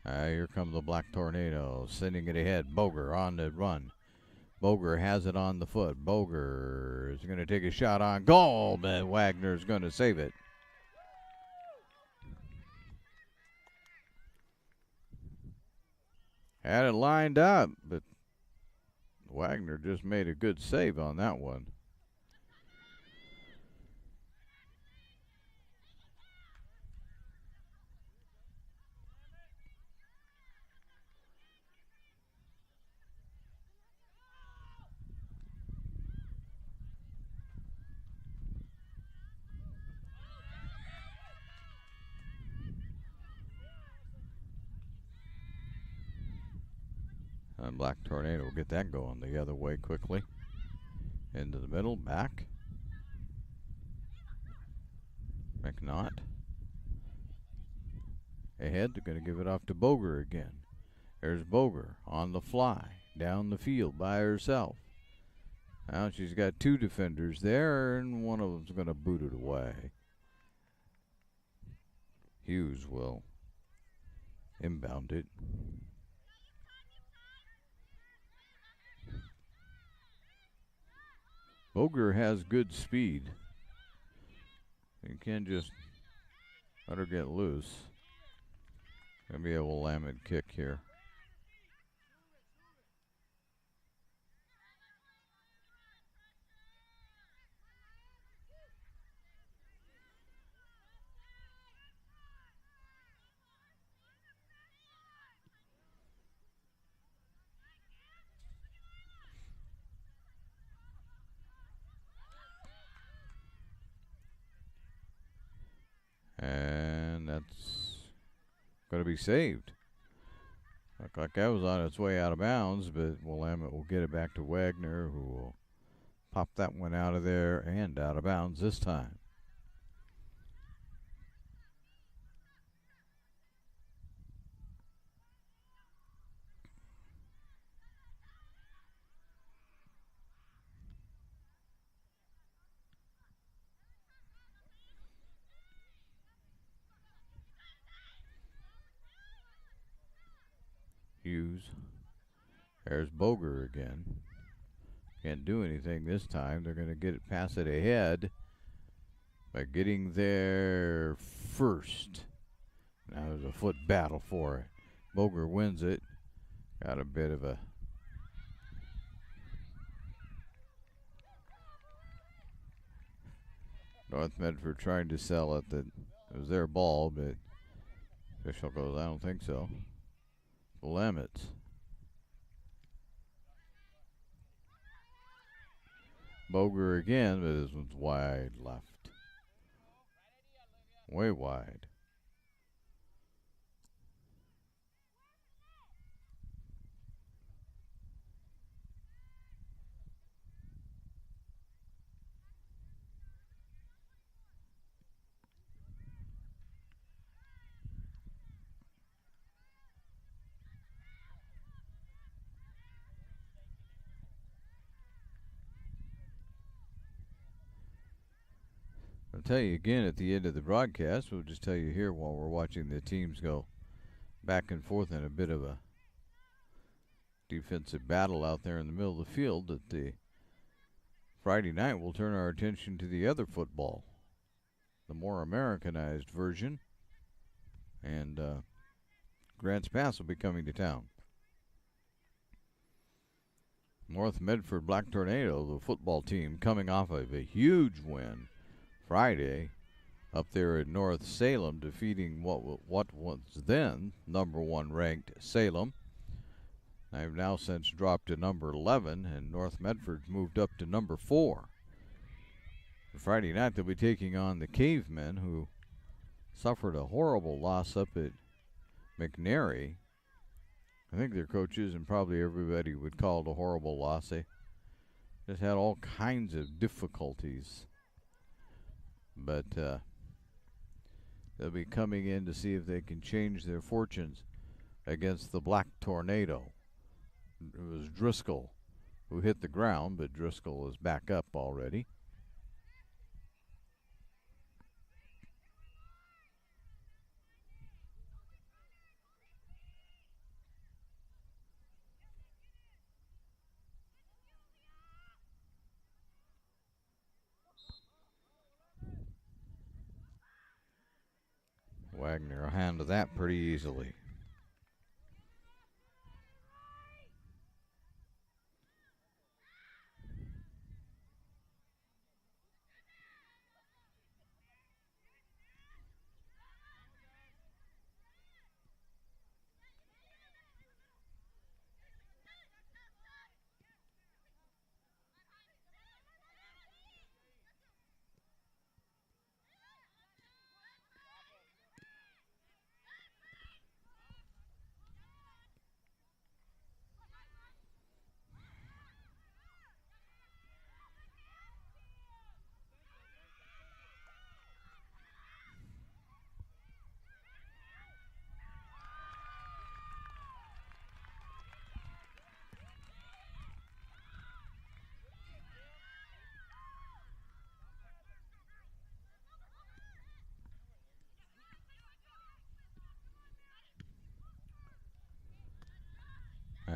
Here come the Black Tornado, sending it ahead. Boger on the run. Boger has it on the foot. Boger is going to take a shot on goal, but Wagner's going to save it. Had it lined up, but Wagner just made a good save on that one. And Black Tornado will get that going the other way quickly. Into the middle, back. McNaught. Ahead, they're going to give it off to Boger again. There's Boger on the fly, down the field by herself. Now she's got 2 defenders there, and one of them's going to boot it away. Hughes will inbound it. Boger has good speed. You can't just let her get loose. Gonna be a Willamette kick here. And that's going to be saved. Looked like that was on its way out of bounds, but Willamette will get it back to Wagner, who will pop that one out of there and out of bounds this time. Hughes. There's Boger again. Can't do anything this time. They're going to get it past it ahead by getting there first. Now there's a foot battle for it. Boger wins it. Got a bit of a North Medford trying to sell it that it was their ball, but official goes, I don't think so. Willamette. Boger again, but this one's wide left. Way wide. I'll tell you again at the end of the broadcast. We'll just tell you here while we're watching the teams go back and forth in a bit of a defensive battle out there in the middle of the field, that the Friday night we'll turn our attention to the other football, the more Americanized version, and Grants Pass will be coming to town. North Medford Black Tornado, the football team, coming off of a huge win Friday up there at North Salem, defeating what was then number 1 ranked Salem. They've now since dropped to number 11, and North Medford moved up to number 4. Friday night they'll be taking on the Cavemen, who suffered a horrible loss up at McNary. I think their coaches and probably everybody would call it a horrible loss. They just had all kinds of difficulties. But they'll be coming in to see if they can change their fortunes against the Black Tornado. It was Driscoll who hit the ground, but Driscoll is back up already. Wagner will handle that pretty easily.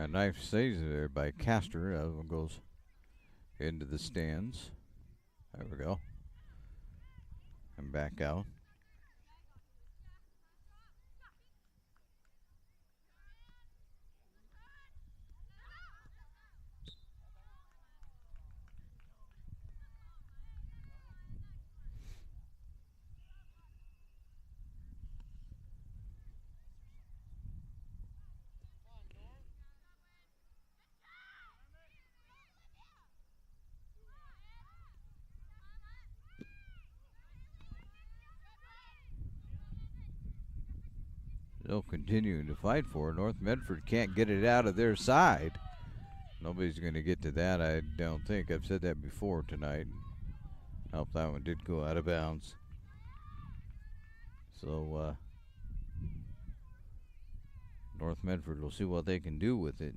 Knife saves there by Castor. That one goes into the stands. There we go. And back out. still continuing to fight for. North Medford can't get it out of their side. Nobody's going to get to that, I don't think. I've said that before tonight. Hope that one did go out of bounds. So, North Medford will see what they can do with it.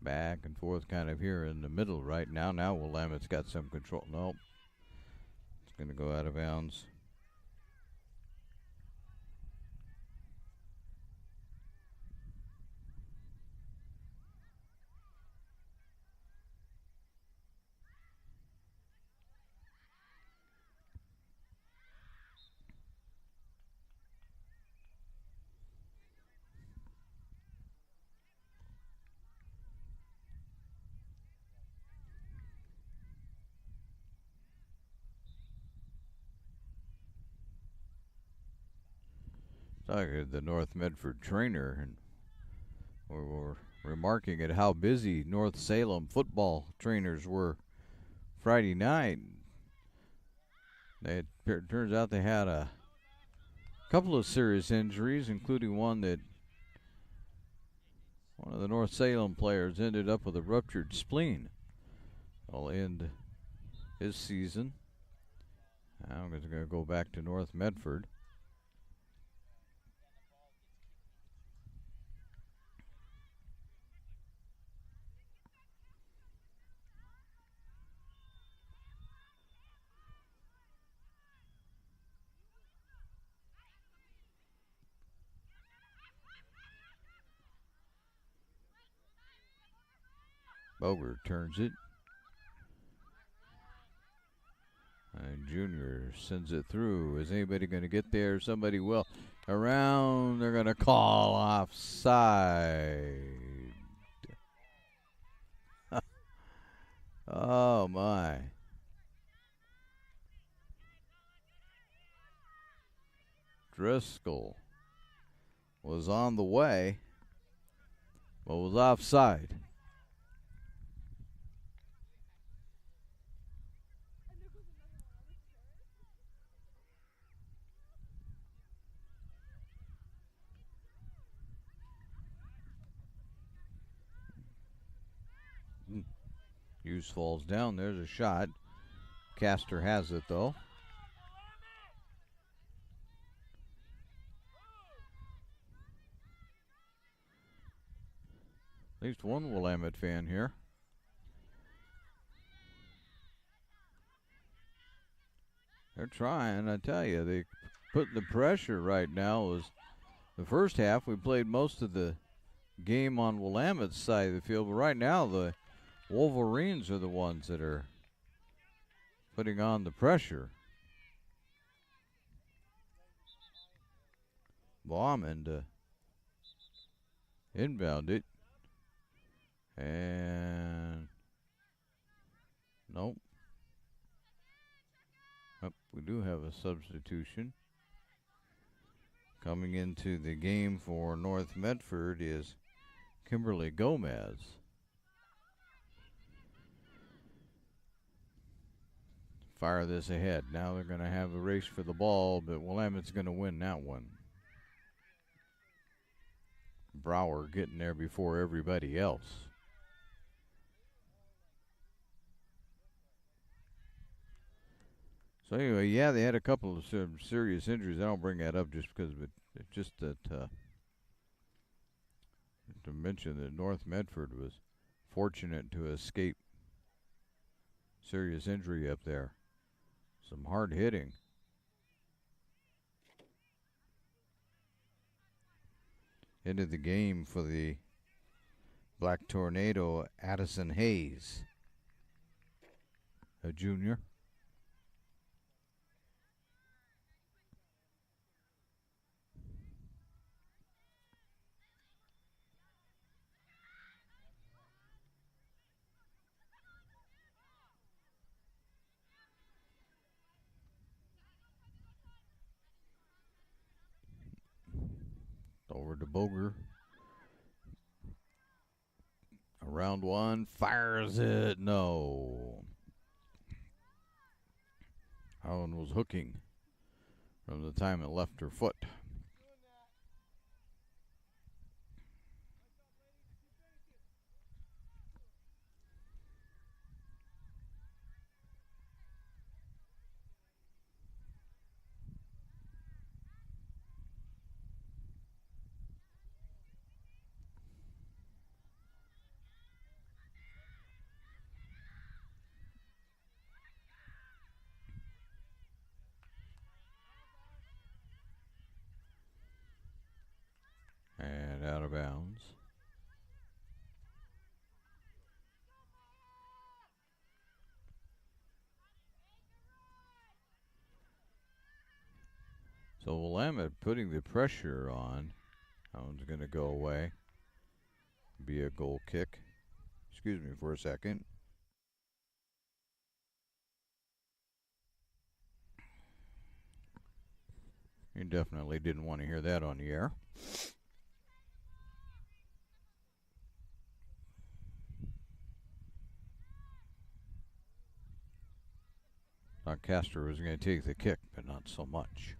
Back and forth kind of here in the middle right now. Now Willamette's got some control. Nope. It's going to go out of bounds. The North Medford trainer, and we were remarking at how busy North Salem football trainers were Friday night. It turns out they had a couple of serious injuries, including one that one of the North Salem players ended up with a ruptured spleen. Will end his season. Now I'm going to go back to North Medford. Boger turns it. And Junior sends it through. Is anybody going to get there? Somebody will. Around. They're going to call offside. Oh, my. Driscoll was on the way, but was offside. Hughes falls down. There's a shot. Castor has it, though. At least one Willamette fan here. They're trying, I tell you. They put the pressure right now. Is the first half, we played most of the game on Willamette's side of the field, but right now the Wolverines are the ones that are putting on the pressure. Bauman inbound it. And nope. Oh, we do have a substitution. Coming into the game for North Medford is Kimberly Gomez. Fire this ahead. Now they're going to have a race for the ball, but Willamette's going to win that one. Brower getting there before everybody else. So anyway, yeah, they had a couple of serious injuries. I don't bring that up just because of it. It's just that to mention that North Medford was fortunate to escape serious injury up there. Some hard hitting. Into the game for the Black Tornado, Addison Hayes, a junior. Over to Boger. Around one, fires it. No. That one was hooking from the time it left her foot. And out of bounds. So Willamette putting the pressure on. That one's going to go away. Be a goal kick. Excuse me for a second. You definitely didn't want to hear that on the air. Thought Castor was going to take the kick, but not so much.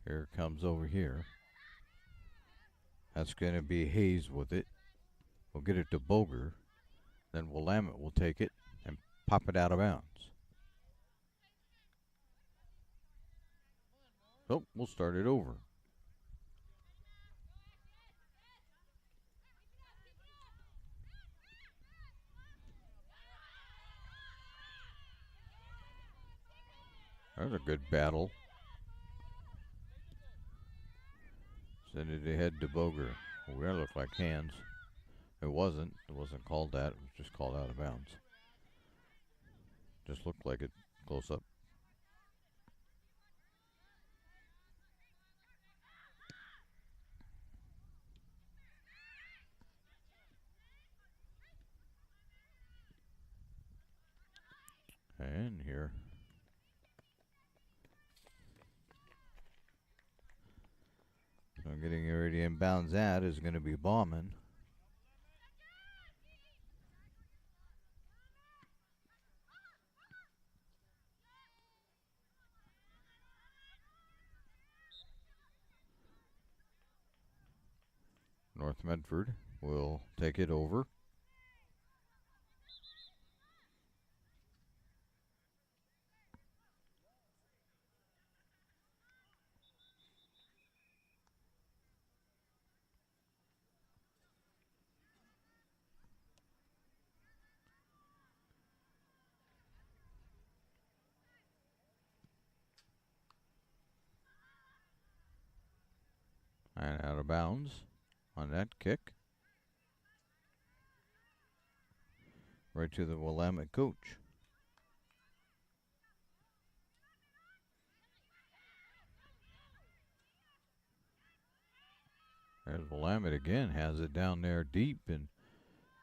Here it comes over here. That's going to be Hayes with it. We'll get it to Boger. Then Willamette will take it and pop it out of bounds. So we'll start it over. There's a good battle. Send it ahead to Boger. Well, that looked like hands. It wasn't. It wasn't called that. It was just called out of bounds. Just looked like it close up. And here. So getting ready to inbounds that is going to be Bauman. North Medford will take it over. And out of bounds on that kick. Right to the Willamette coach. There's Willamette again, has it down there deep in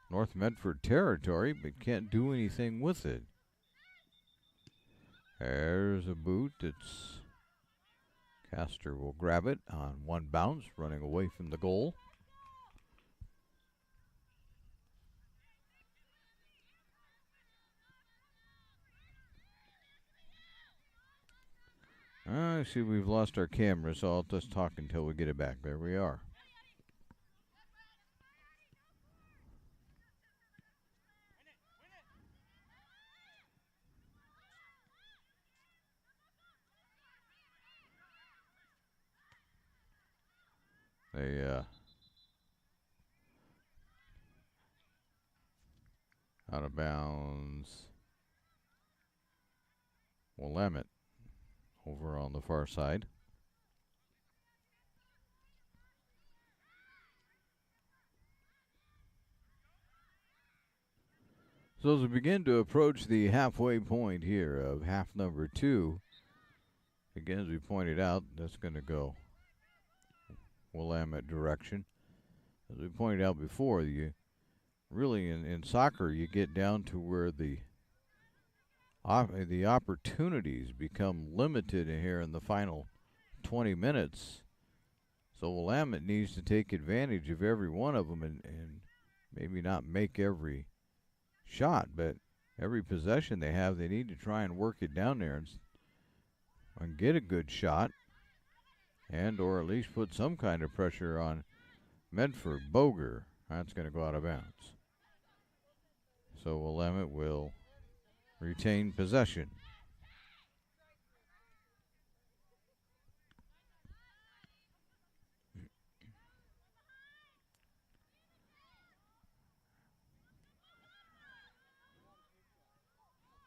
North Medford territory, but can't do anything with it. There's a boot. It's Castor will grab it on one bounce, running away from the goal. I see we've lost our camera, so I'll just talk until we get it back. There we are. They out of bounds. Willamette over on the far side. So as we begin to approach the halfway point here of half number 2, again, as we pointed out, that's going to go Willamette direction. As we pointed out before, you really in soccer you get down to where the the opportunities become limited here in the final 20 minutes. So Willamette needs to take advantage of every one of them and maybe not make every shot, but every possession they have, they need to try and work it down there and get a good shot, and or at least put some kind of pressure on Medford. Boger, that's going to go out of bounds. So Willamette will retain possession.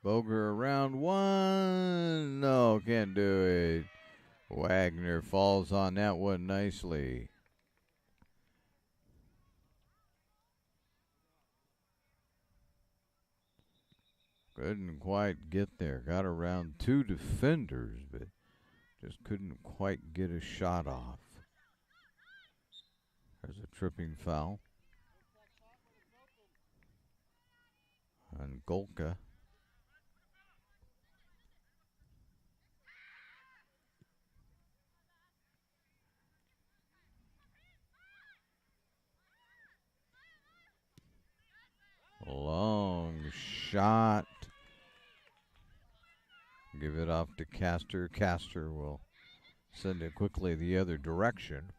Boger around one. No, can't do it. Wagner falls on that one nicely. Couldn't quite get there. Got around two defenders, but just couldn't quite get a shot off. There's a tripping foul on Golka. Long shot. Give it off to Castor. Castor will send it quickly the other direction.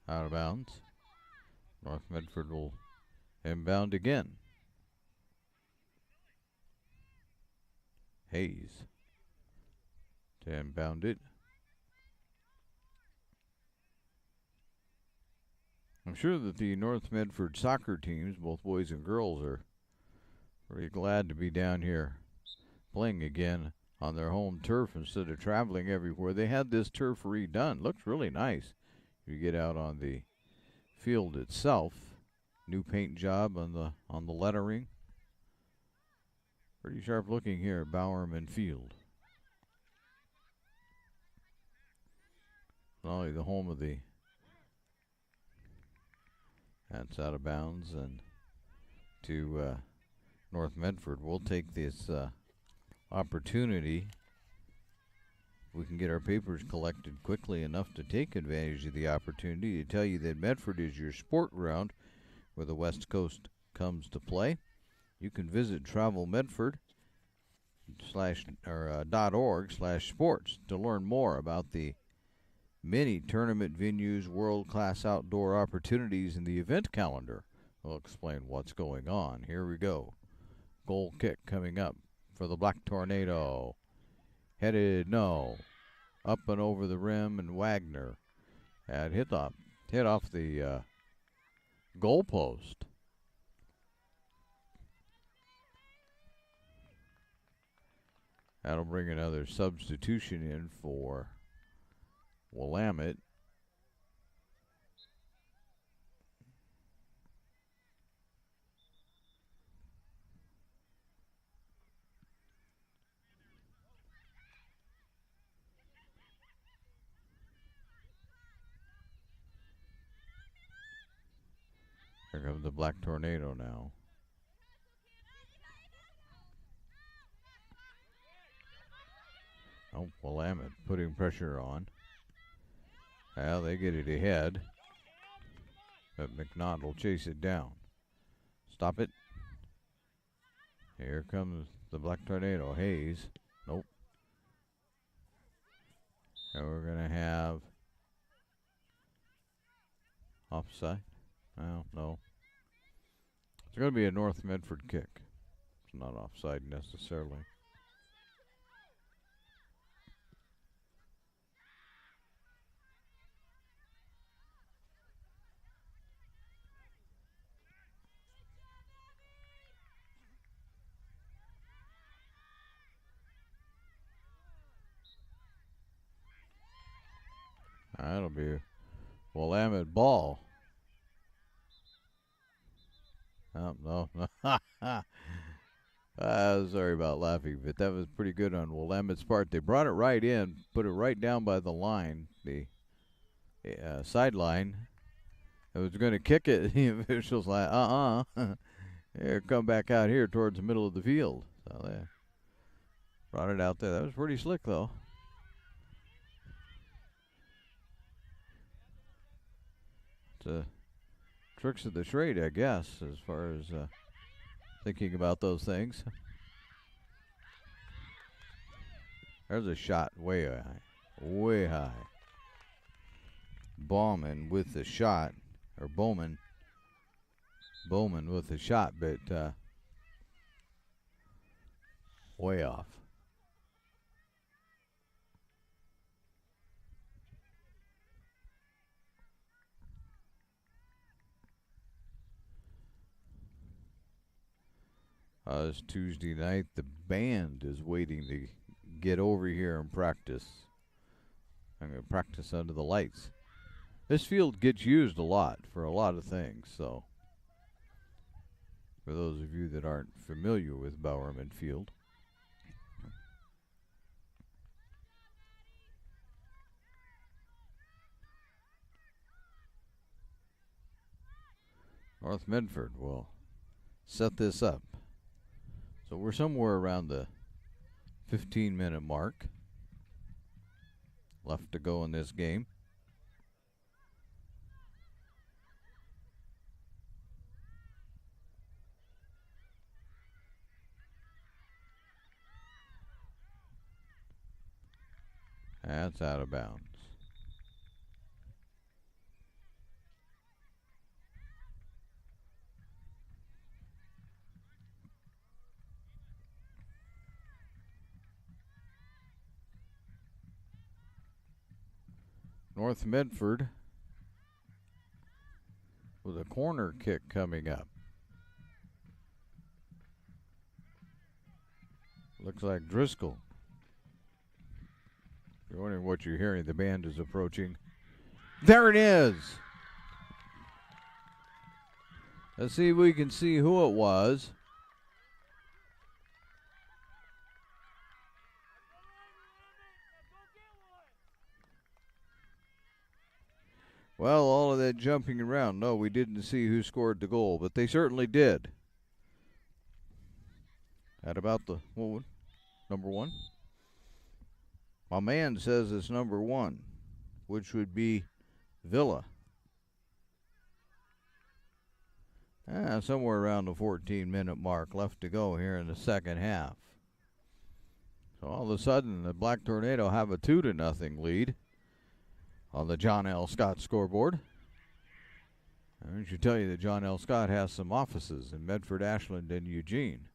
Out of bounds. North Medford will inbound again. Hayes to inbound it. I'm sure that the North Medford soccer teams, both boys and girls, are pretty glad to be down here playing again on their home turf instead of traveling everywhere. They had this turf redone. Looks really nice. You get out on the field itself. New paint job on the lettering. Pretty sharp looking here at Bowerman Field. Not only the home of the... That's out of bounds, and to North Medford. We'll take this opportunity. We can get our papers collected quickly enough to take advantage of the opportunity to tell you that Medford is your sport ground where the West Coast comes to play. You can visit travelmedford.org/sports to learn more about the many tournament venues, world-class outdoor opportunities, and the event calendar. We'll explain what's going on. Here we go. Goal kick coming up for the Black Tornado. Headed, no. Up and over the rim, and Wagner had hit off the goal post. That'll bring another substitution in for Willamette. Here comes the Black Tornado now. Oh, Willamette putting pressure on. Well, they get it ahead. But McNaught will chase it down. Stop it. Here comes the Black Tornado. Hayes. Nope. And we're going to have offside. Well, no. It's going to be a North Medford kick. It's not offside necessarily. That'll be a Willamette ball. Oh, no. Sorry about laughing, but that was pretty good on Willamette's part. They brought it right in, put it right down by the line, the sideline. It was going to kick it. The officials like, here, come back out here towards the middle of the field. So they brought it out there. That was pretty slick, though. It's tricks of the trade, I guess, as far as thinking about those things. There's a shot way high. Way high. Bowman with the shot. Or Bowman with the shot, but way off. It's Tuesday night. The band is waiting to get over here and practice. I'm going to practice under the lights. This field gets used a lot for a lot of things, so for those of you that aren't familiar with Bowerman Field. North Medford will set this up. So we're somewhere around the 15-minute mark left to go in this game. That's out of bounds. North Medford with a corner kick coming up. Looks like Driscoll. If you're wondering what you're hearing, the band is approaching. There it is! Let's see if we can see who it was. Well, all of that jumping around. No, we didn't see who scored the goal, but they certainly did. At about the number one. My man says it's number one, which would be Villa. Somewhere around the 14-minute mark left to go here in the second half. So all of a sudden, the Black Tornado have a 2-0 lead on the John L. Scott scoreboard. I should tell you that John L. Scott has some offices in Medford, Ashland, and Eugene.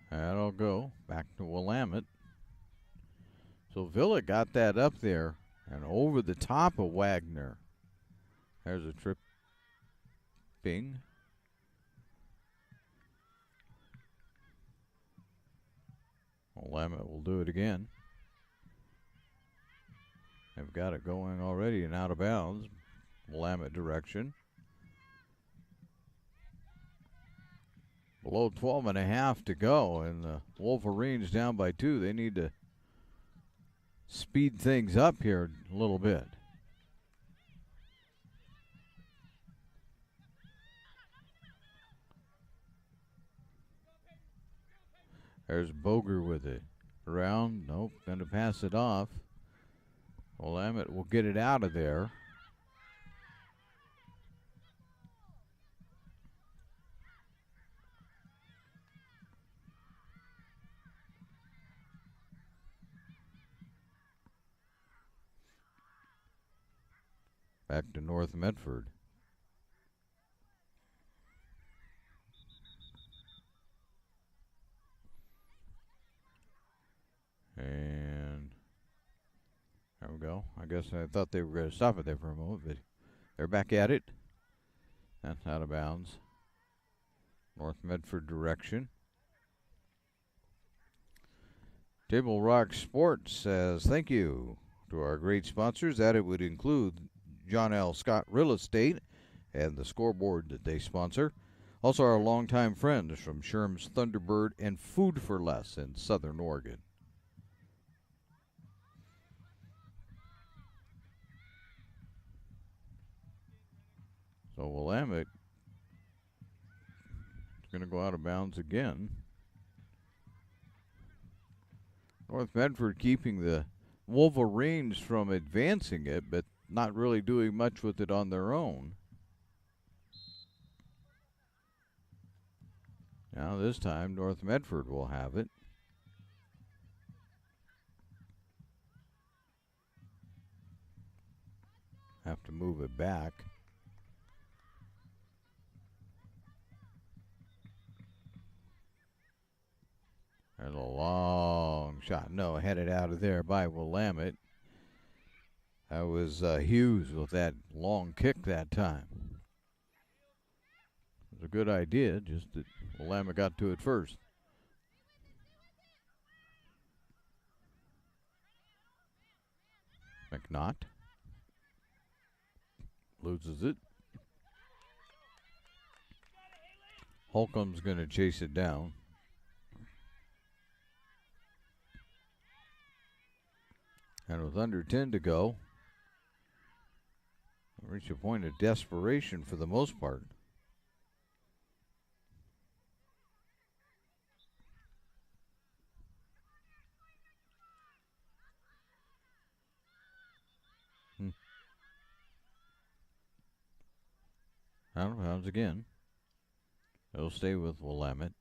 That'll go back to Willamette. So Villa got that up there and over the top of Wagner. There's a tripping. Willamette will do it again. They've got it going already and out of bounds. Willamette direction. Below 12.5 to go, and the Wolverines down by 2. They need to speed things up here a little bit. There's Boger with it. Around, nope, going to pass it off. Willamette will get it out of there. Back to North Medford. Well, I guess I thought they were going to stop it there for a moment, but they're back at it. That's out of bounds. North Medford direction. Table Rock Sports says thank you to our great sponsors. That it would include John L. Scott Real Estate and the scoreboard that they sponsor. Also our longtime friends from Sherm's Thunderbird and Food for Less in Southern Oregon. So Willamette is going to go out of bounds again. North Medford keeping the Wolverines from advancing it, but not really doing much with it on their own. Now this time North Medford will have it. Have to move it back. There's a long shot. No, headed out of there by Willamette. That was Hughes with that long kick that time. It was a good idea, just that Willamette got to it first. McNaught loses it. Holcomb's going to chase it down. And with under 10 to go, reach a point of desperation for the most part. Out of bounds again. It'll stay with Willamette.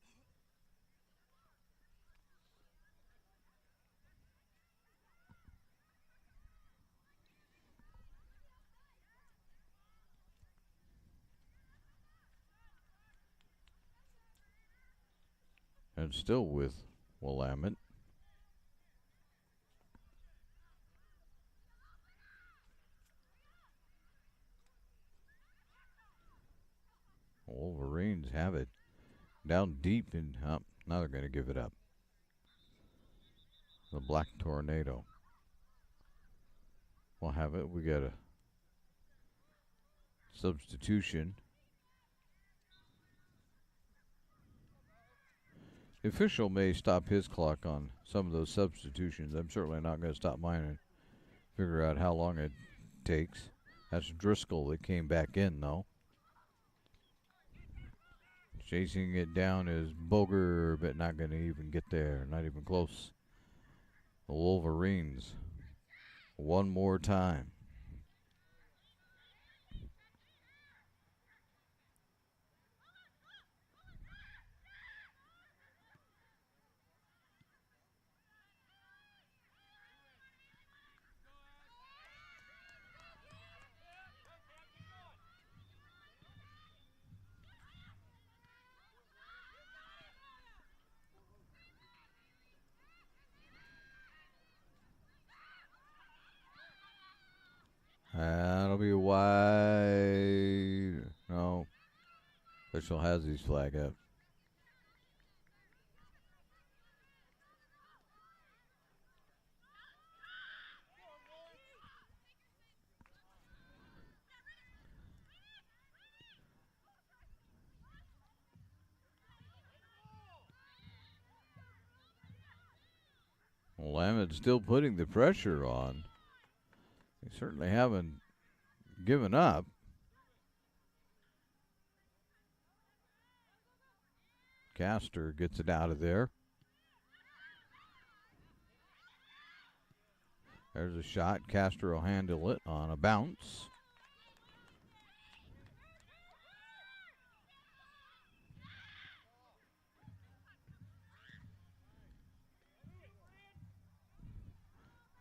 And still with Willamette. Wolverines have it down deep and up. Now they're going to give it up. The Black Tornado will have it. We got a substitution. The official may stop his clock on some of those substitutions. I'm certainly not going to stop mine and figure out how long it takes. That's Driscoll that came back in, though. Chasing it down is Boger, but not going to even get there. Not even close. The Wolverines. One more time. That'll be wide. No. Official has his flag up. Willamette still putting the pressure on. They certainly haven't given up. Castor gets it out of there. There's a shot. Castor will handle it on a bounce.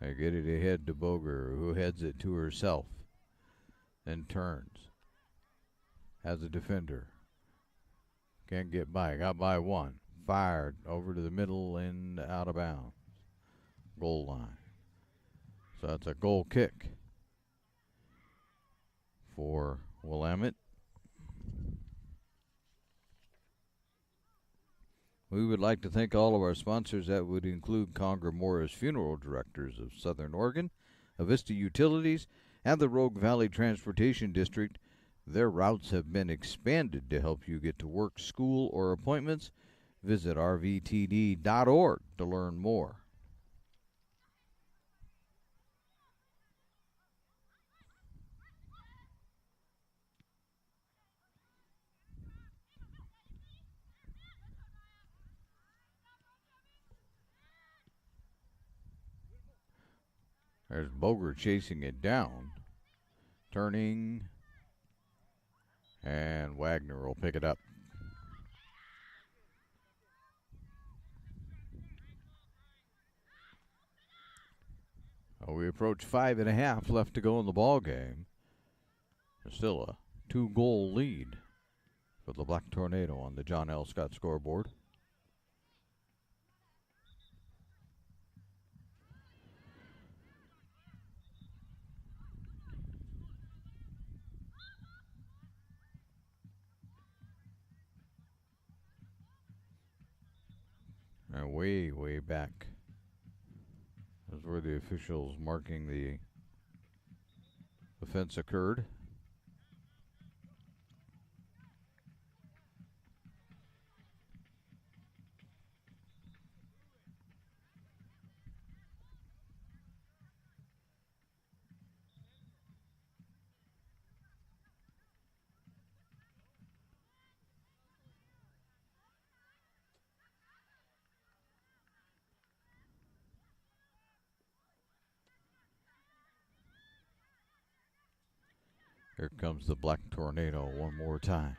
They get it ahead to Boger, who heads it to herself. Then turns. Has a defender. Can't get by. Got by one. Fired over to the middle and out of bounds. Goal line. So that's a goal kick for Willamette. We would like to thank all of our sponsors. That would include Conger Morris Funeral Directors of Southern Oregon, Avista Utilities, and the Rogue Valley Transportation District. Their routes have been expanded to help you get to work, school, or appointments. Visit rvtd.org to learn more. There's Boger chasing it down, turning, and Wagner will pick it up. We approach 5.5 left to go in the ball game. There's still a 2-goal lead for the Black Tornado on the John L. Scott scoreboard. And way back is where the officials marking the offense occurred. Here comes the Black Tornado one more time.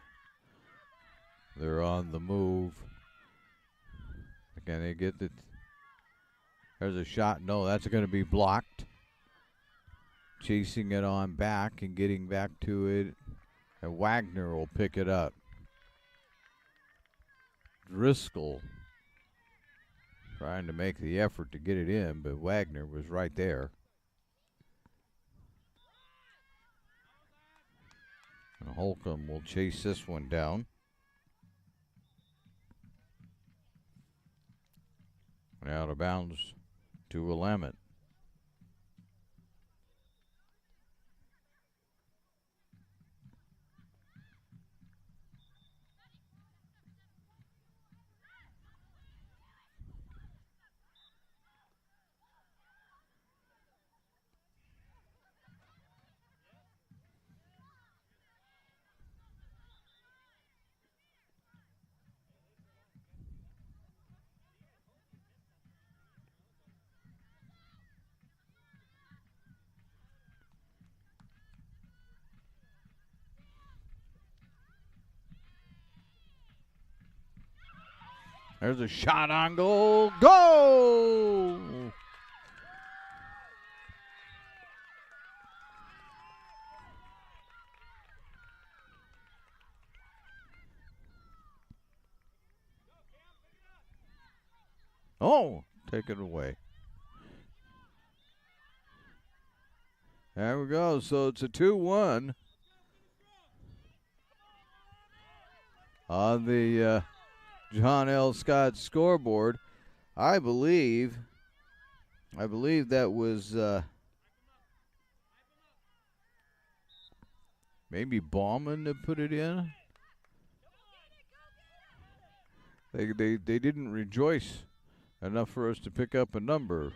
They're on the move. Can they get it? There's a shot. No, that's going to be blocked. Chasing it on back and getting back to it. And Wagner will pick it up. Driscoll trying to make the effort to get it in, but Wagner was right there. And Holcomb will chase this one down. And out of bounds to Willamette. There's a shot on goal. Goal! Oh, take it away. There we go. So it's a 2-1 on the John L. Scott scoreboard. I believe that was maybe Bauman that put it in. They didn't rejoice enough for us to pick up a number.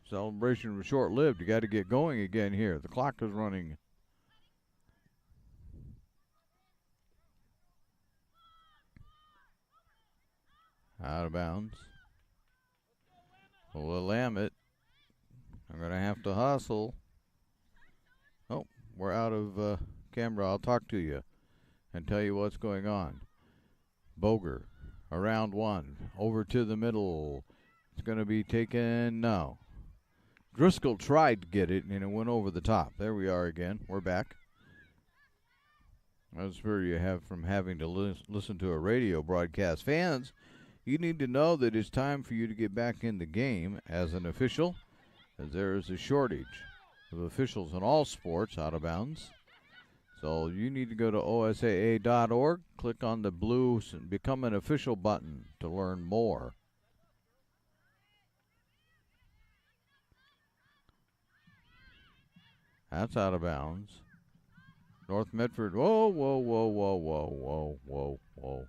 Celebration was short-lived. You got to get going again here. The clock is running. Out of bounds. Willamette. I'm going to have to hustle. Oh, we're out of camera. I'll talk to you and tell you what's going on. Boger, around one. Over to the middle. It's going to be taken now. Driscoll tried to get it, and it went over the top. There we are again. We're back. That's where you have from having to listen to a radio broadcast. Fans, you need to know that it's time for you to get back in the game as an official. as there is a shortage of officials in all sports out of bounds. So you need to go to osaa.org, click on the blue Become an Official button to learn more. That's out of bounds. North Medford, whoa, whoa, whoa, whoa, whoa, whoa, whoa, whoa.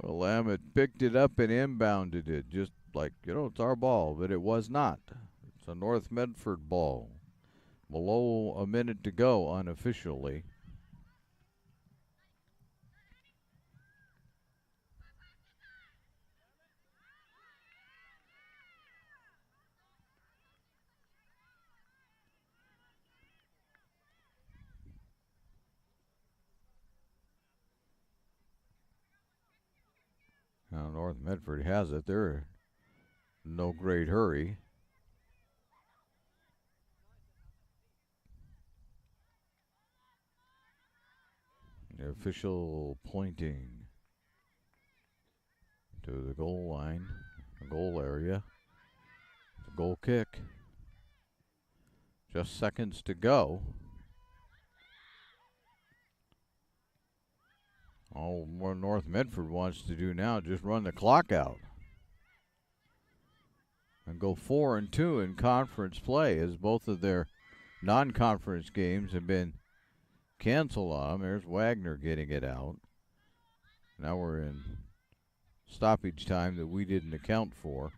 Willamette picked it up and inbounded it, just like, it's our ball, but it was not. It's a North Medford ball. Below a minute to go unofficially. Now North Medford has it. They're in no great hurry. The official pointing to the goal line, the goal area, the goal kick. Just seconds to go. All what North Medford wants to do now, just run the clock out and go 4-2 in conference play, as both of their non-conference games have been canceled on. There's Wagner getting it out. Now we're in stoppage time that we didn't account for.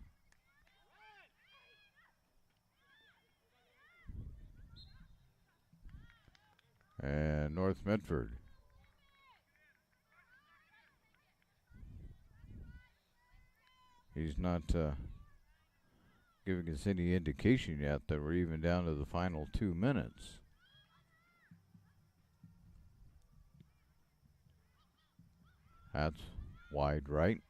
And North Medford he's not giving us any indication yet that we're even down to the final 2 minutes. That's wide right.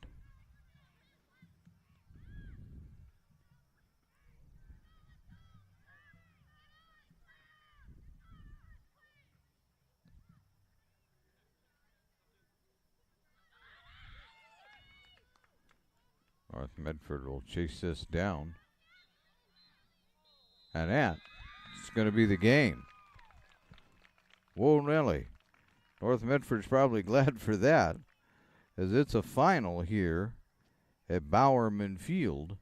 North Medford will chase this down. And that's going to be the game. Whoa, Nelly. North Medford's probably glad for that, as it's a final here at Bowerman Field.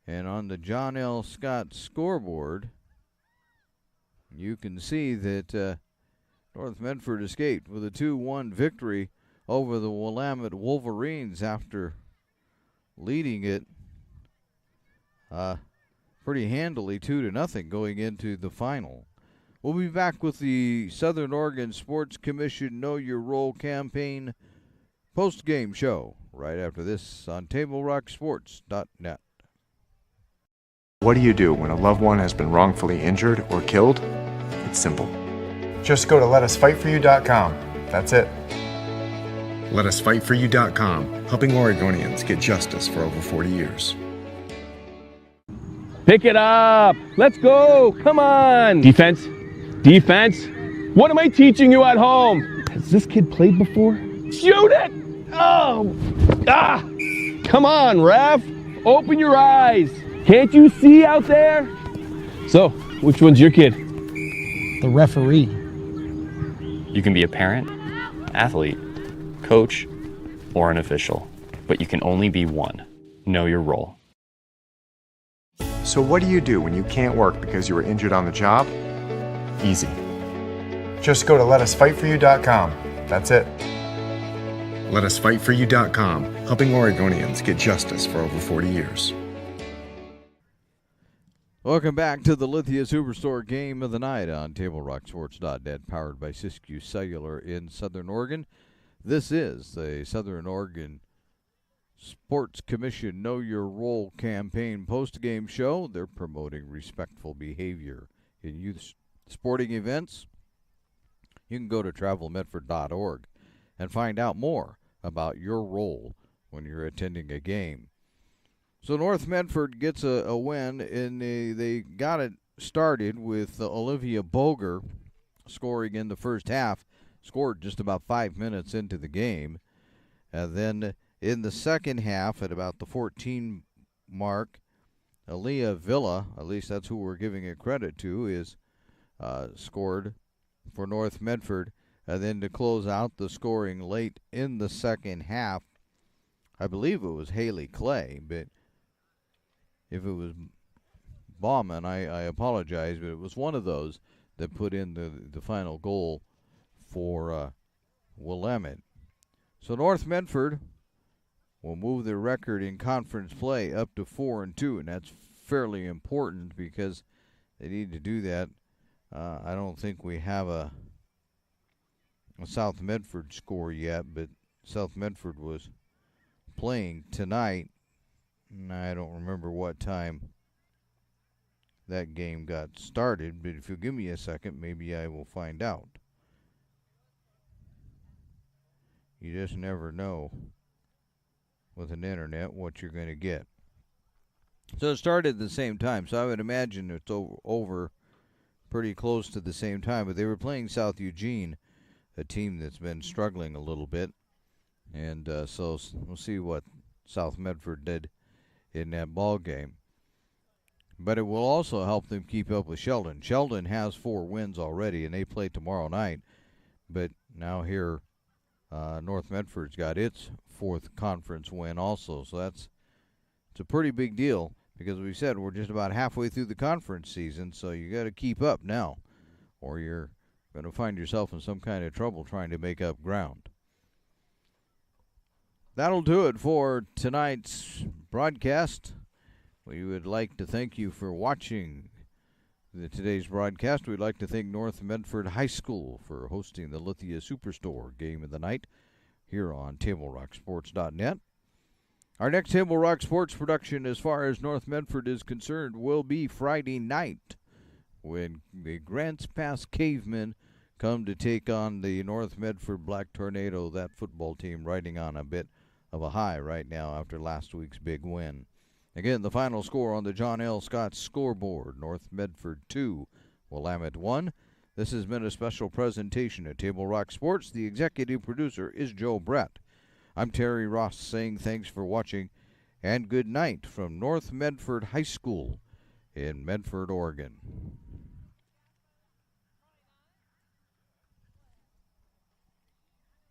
And on the John L. Scott scoreboard, you can see that North Medford escaped with a 2-1 victory over the Willamette Wolverines after leading it pretty handily 2-0 going into the final. We'll be back with the Southern Oregon Sports Commission Know Your Role campaign post-game show right after this on TableRockSports.net. What do you do when a loved one has been wrongfully injured or killed? It's simple. Just go to letusfightforyou.com. That's it. Letusfightforyou.com, helping Oregonians get justice for over 40 years. Pick it up. Let's go. Come on. Defense. Defense. What am I teaching you at home? Has this kid played before? Shoot it. Oh. Ah. Come on, ref. Open your eyes. Can't you see out there? So, which one's your kid? The referee. You can be a parent, athlete, coach, or an official, but you can only be one. Know your role. So what do you do when you can't work because you were injured on the job? Easy. Just go to letusfightforyou.com. That's it. Letusfightforyou.com, helping Oregonians get justice for over 40 years. Welcome back to the Lithia Superstore Game of the Night on TableRockSports.net, powered by Siskiyou Cellular in Southern Oregon. This is the Southern Oregon Sports Commission Know Your Role campaign post-game show. They're promoting respectful behavior in youth sporting events. You can go to travelmedford.org and find out more about your role when you're attending a game. So North Medford gets a win, and they got it started with Olivia Boger scoring in the first half, scored just about 5 minutes into the game. And then In the second half, at about the 14 mark, Aaliyah Villa, at least that's who we're giving it credit to, is scored for North Medford. And then to close out the scoring late in the second half, I believe it was Haley Clay, but if it was Bauman, I apologize, but it was one of those that put in the final goal for Willamette. So North Medford will move their record in conference play up to 4-2, and that's fairly important because they need to do that. I don't think we have a South Medford score yet, but South Medford was playing tonight. I don't remember what time that game got started, but if you'll give me a second, maybe I will find out. You just never know with an internet what you're going to get. So it started at the same time, so I would imagine it's over pretty close to the same time, but they were playing South Eugene, a team that's been struggling a little bit, and so we'll see what South Medford did in that ball game. But it will also help them keep up with Sheldon. Sheldon has 4 wins already, and they play tomorrow night. But now here, North Medford's got its 4th conference win also. So it's a pretty big deal because we said we're just about halfway through the conference season, so you got to keep up now, or you're going to find yourself in some kind of trouble trying to make up ground. That'll do it for tonight's broadcast. We would like to thank you for watching today's broadcast. We'd like to thank North Medford High School for hosting the Lithia Superstore Game of the Night here on TableRockSports.net. Our next Table Rock Sports production, as far as North Medford is concerned, will be Friday night when the Grants Pass Cavemen come to take on the North Medford Black Tornado, that football team riding on a bit of a high right now after last week's big win. Again, the final score on the John L. Scott scoreboard, North Medford 2, Willamette 1. This has been a special presentation at Table Rock Sports. The executive producer is Joe Brett. I'm Terry Ross saying thanks for watching and good night from North Medford High School in Medford, Oregon.